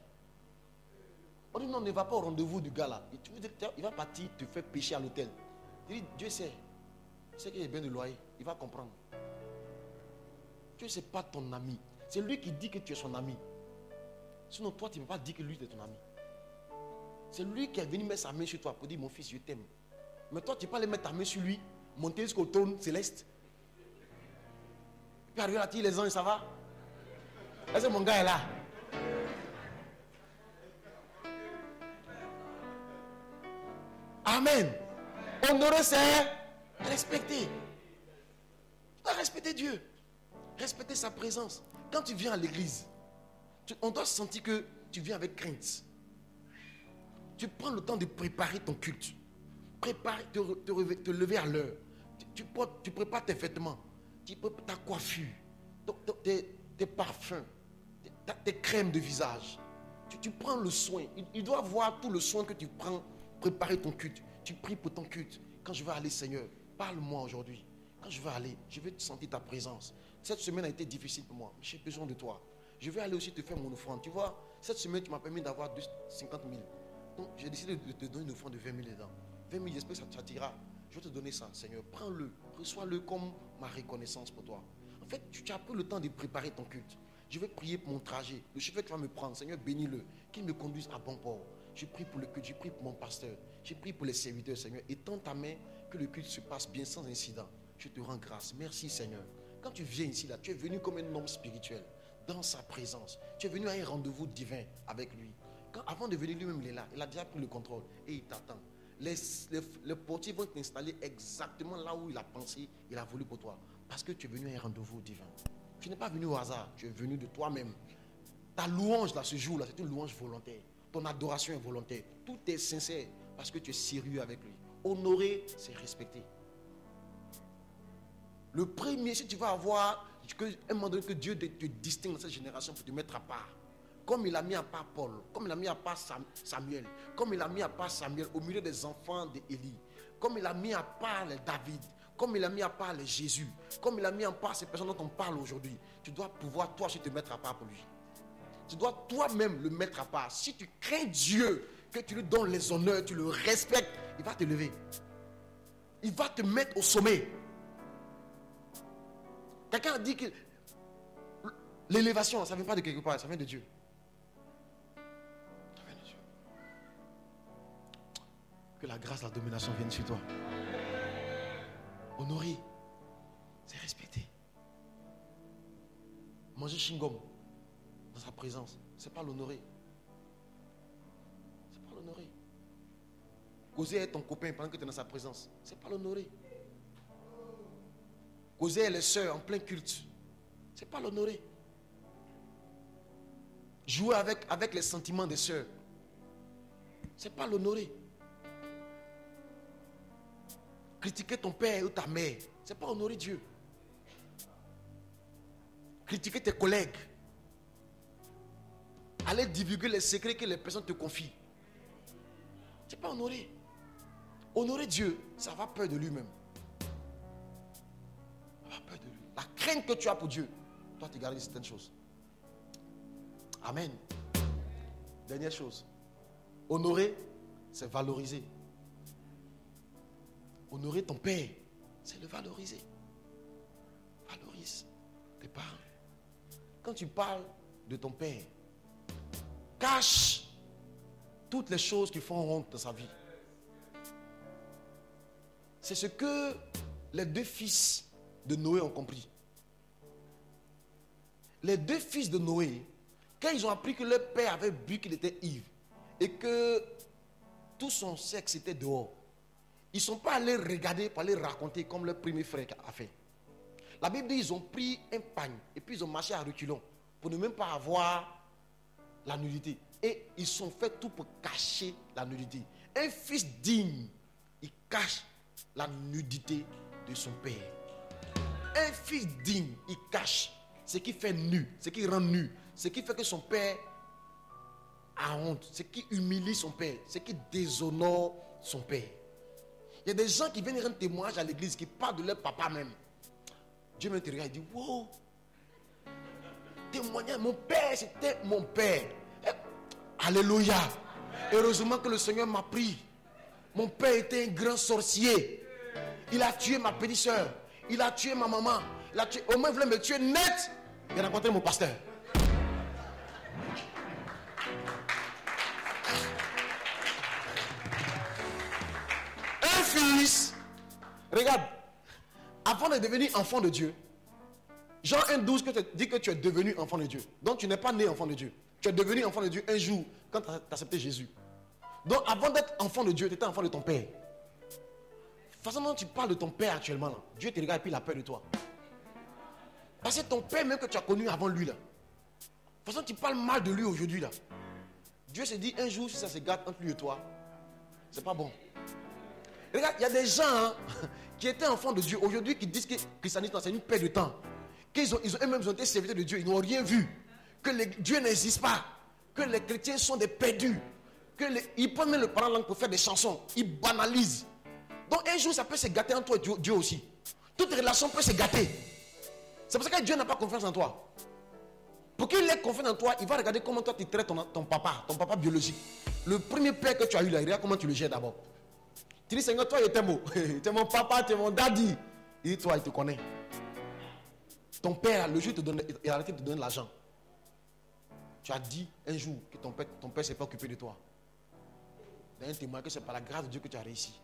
On dit, non, ne va pas au rendez-vous du gars là. Il va partir te faire pécher à l'hôtel. Il dit, Dieu sait. Il sait qu'il y a bien de loyer. Il va comprendre. Dieu, ce n'est pas ton ami. C'est lui qui dit que tu es son ami. Sinon, toi, tu ne peux pas dire que lui, est ton ami. C'est lui qui est venu mettre sa main sur toi pour dire, mon fils, je t'aime. Mais toi, tu ne peux pas aller mettre ta main sur lui, monter jusqu'au trône céleste. Puis arriver là, tu dis, les anges, ça va? Est-ce que mon gars est là? Amen. Honorer, c'est respecter. Tu dois respecter Dieu. Respecter sa présence. Quand tu viens à l'église, on doit sentir que tu viens avec crainte. Tu prends le temps de préparer ton culte. Préparer, te lever à l'heure. Tu prépares tes vêtements. Tu prépares ta coiffure. Tes parfums. Tes crèmes de visage. Tu prends le soin. Il doit voir tout le soin que tu prends. Préparer ton culte. Tu pries pour ton culte. Quand je vais aller, Seigneur, parle-moi aujourd'hui. Quand je vais aller, je vais te sentir ta présence. Cette semaine a été difficile pour moi. J'ai besoin de toi. Je vais aller aussi te faire mon offrande. Tu vois, cette semaine, tu m'as permis d'avoir 50 000. Donc, j'ai décidé de te donner une offrande de 20 000 dedans. 20 000, j'espère que ça t'ira. Je vais te donner ça, Seigneur. Prends-le. Reçois-le comme ma reconnaissance pour toi. En fait, tu as pris le temps de préparer ton culte. Je vais prier pour mon trajet. Le chauffeur qui va me prendre, Seigneur, bénis-le. Qu'il me conduise à bon port. Je prie pour le culte. Je prie pour mon pasteur. Je prie pour les serviteurs, Seigneur. Et tends ta main que le culte se passe bien sans incident. Je te rends grâce. Merci, Seigneur. Quand tu viens ici, là, tu es venu comme un homme spirituel. Dans sa présence. Tu es venu à un rendez-vous divin avec lui. Avant de venir, lui-même, il est là. Il a déjà pris le contrôle. Et il t'attend. Les portiers vont t'installer exactement là où il a pensé, il a voulu pour toi. Parce que tu es venu à un rendez-vous divin. Tu n'es pas venu au hasard. Tu es venu de toi-même. Ta louange, là, ce jour-là, c'est une louange volontaire. Ton adoration est volontaire. Tout est sincère parce que tu es sérieux avec lui. Honorer, c'est respecter. Le premier, si tu vas avoir un moment donné que Dieu te distingue dans cette génération pour te mettre à part. Comme il a mis à part Paul, comme il a mis à part Samuel, comme il a mis à part Samuel au milieu des enfants d'Élie. comme il a mis à part les David, comme il a mis à part les Jésus, comme il a mis à part ces personnes dont on parle aujourd'hui, tu dois pouvoir toi aussi te mettre à part pour lui. Tu dois toi-même le mettre à part. Si tu crains Dieu, que tu lui donnes les honneurs, tu le respectes, il va te lever. Il va te mettre au sommet. Quelqu'un a dit que l'élévation, ça ne vient pas de quelque part, ça vient de Dieu. Ça vient de Dieu. Que la grâce, la domination viennent sur toi. Honorer, c'est respecter. Manger chewing-gum dans sa présence, c'est pas l'honorer. C'est pas l'honorer. Causer avec ton copain pendant que tu es dans sa présence, c'est pas l'honorer. Causer avec les soeurs en plein culte, c'est pas l'honorer. Jouer avec les sentiments des soeurs, c'est pas l'honorer. Critiquer ton père ou ta mère, c'est pas honorer Dieu. Critiquer tes collègues, aller divulguer les secrets que les personnes te confient, c'est pas honorer. Honorer Dieu, ça va peur de lui-même. Ça va peur de lui. La crainte que tu as pour Dieu, toi tu gardes certaines choses. Amen. Dernière chose. Honorer, c'est valoriser. Honorer ton père, c'est le valoriser. Valorise tes parents. Quand tu parles de ton père, cache toutes les choses qui font honte dans sa vie. C'est ce que les deux fils de Noé ont compris. Les deux fils de Noé, quand ils ont appris que leur père avait bu, qu'il était ivre, et que tout son sexe était dehors, ils ne sont pas allés regarder pour aller raconter comme leur premier frère a fait. La Bible dit qu'ils ont pris un pagne et puis ils ont marché à reculons pour ne même pas avoir la nudité. Et ils sont fait tout pour cacher la nudité. Un fils digne, il cache la nudité de son père. Un fils digne, il cache ce qui fait nu, ce qui rend nu, ce qui fait que son père a honte, ce qui humilie son père, ce qui déshonore son père. Il y a des gens qui viennent rendre témoignage à l'église, qui parlent de leur papa même. Dieu me regarde et dit, wow, témoignage, mon père, c'était mon père. Alléluia. Heureusement que le Seigneur m'a pris. Mon père était un grand sorcier. Il a tué ma petite soeur. Il a tué ma maman. Il a tué, au moins il voulait me tuer net. Il a rencontré mon pasteur. Un fils, regarde, avant de devenir enfant de Dieu, Jean 1,12 dit que tu es devenu enfant de Dieu. Donc tu n'es pas né enfant de Dieu. Tu es devenu enfant de Dieu un jour quand tu as accepté Jésus. Donc avant d'être enfant de Dieu, tu étais enfant de ton père. De toute façon, dont tu parles de ton père actuellement, là, Dieu te regarde et puis il a peur de toi. Parce que ton père même que tu as connu avant lui, là, de toute façon tu parles mal de lui aujourd'hui. Là. Dieu se dit un jour si ça se gâte entre lui et toi, c'est pas bon. Regarde, il y a des gens qui étaient enfants de Dieu aujourd'hui qui disent que le christianisme c'est une perte de temps. Qu'ils ont eux-mêmes ont été serviteurs de Dieu, ils n'ont rien vu. Que Dieu n'existe pas. Que les chrétiens sont des perdus. Ils prennent même le parent langue pour faire des chansons. Ils banalisent. Donc un jour ça peut se gâter en toi et Dieu aussi. Toute relation peut se gâter. C'est pour ça que Dieu n'a pas confiance en toi. Pour qu'il ait confiance en toi, il va regarder comment toi tu traites ton papa biologique. Le premier père que tu as eu là, il regarde comment tu le gères d'abord. Tu dis, Seigneur, toi, il est beau. Tu es mon papa, tu es mon daddy. Il dit, toi, il te connaît. Ton père, le jour, il a arrêté de te donner l'argent. Tu as dit un jour que ton père ne s'est pas occupé de toi. Il y a un témoin que c'est par la grâce de Dieu que tu as réussi.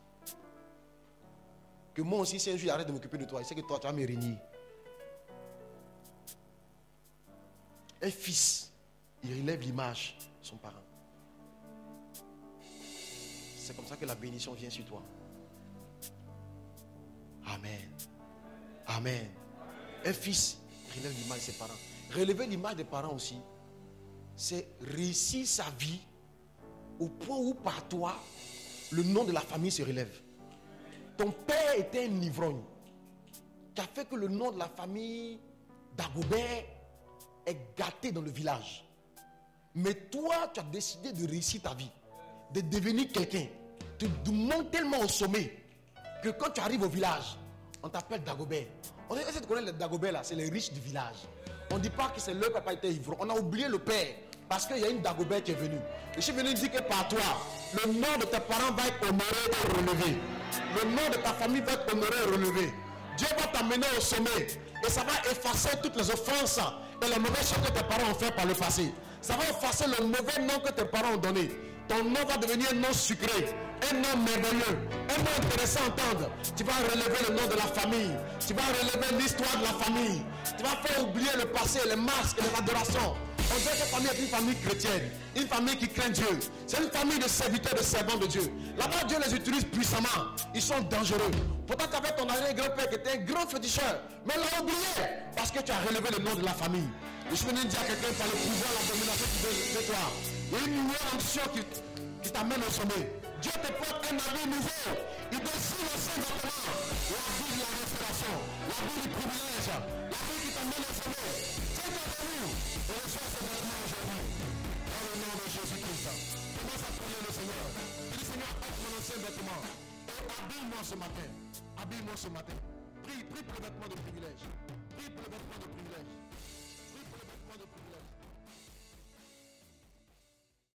Que moi aussi, si un jour il arrête de m'occuper de toi, il sait que toi, tu vas me régner. Un fils, il relève l'image de son parent. C'est comme ça que la bénédiction vient sur toi. Amen. Amen. Un fils relève l'image de ses parents. Relever l'image des parents aussi, c'est réussir sa vie au point où par toi, le nom de la famille se relève. Ton père était un ivrogne qui a fait que le nom de la famille d'Agobert est gâté dans le village. Mais toi, tu as décidé de réussir ta vie, de devenir quelqu'un, de monter tellement au sommet que quand tu arrives au village, on t'appelle Dagobert. On dit, est-ce que tu connais les Dagobert là? C'est les riches du village. On ne dit pas que c'est leur papa était ivrogne. On a oublié le père. Parce qu'il y a une Dagobert qui est venue. Je suis venu dire que par toi, le nom de tes parents va être honoré et relevé. Le nom de ta famille va être honoré et relevé. Dieu va t'amener au sommet. Et ça va effacer toutes les offenses et les mauvaises choses que tes parents ont fait par le passé. Ça va effacer le mauvais nom que tes parents ont donné. Ton nom va devenir un nom sucré, un nom merveilleux, un nom intéressant à entendre. Tu vas relever le nom de la famille. Tu vas relever l'histoire de la famille. Tu vas faire oublier le passé, les masques et les adorations. On dit que cette famille est une famille chrétienne, une famille qui craint Dieu. C'est une famille de serviteurs, de servants de Dieu. Là-bas, Dieu les utilise puissamment. Ils sont dangereux. Pourtant, tu avais ton arrière-grand-père qui était un grand féticheur, mais il l'a oublié parce que tu as relevé le nom de la famille. Je suis venu dire à quelqu'un par le pouvoir, la domination qui veut de toi. Il y a une nouvelle onction qui t'amène au sommet. Dieu te porte un avis nouveau. Il dessine au sein de toi la vie de la restauration, la vie du privilège, la vie qui t'amène au sommet. C'est devenu. Et reçois ce vêtement aujourd'hui. Dans le nom de Jésus-Christ. Commence à prier le Seigneur. Dis Seigneur, offre mon ancien vêtement. Et habille-moi ce matin. Habille-moi ce matin. Prie pour le vêtement de privilège. Prie pour le vêtement de privilège.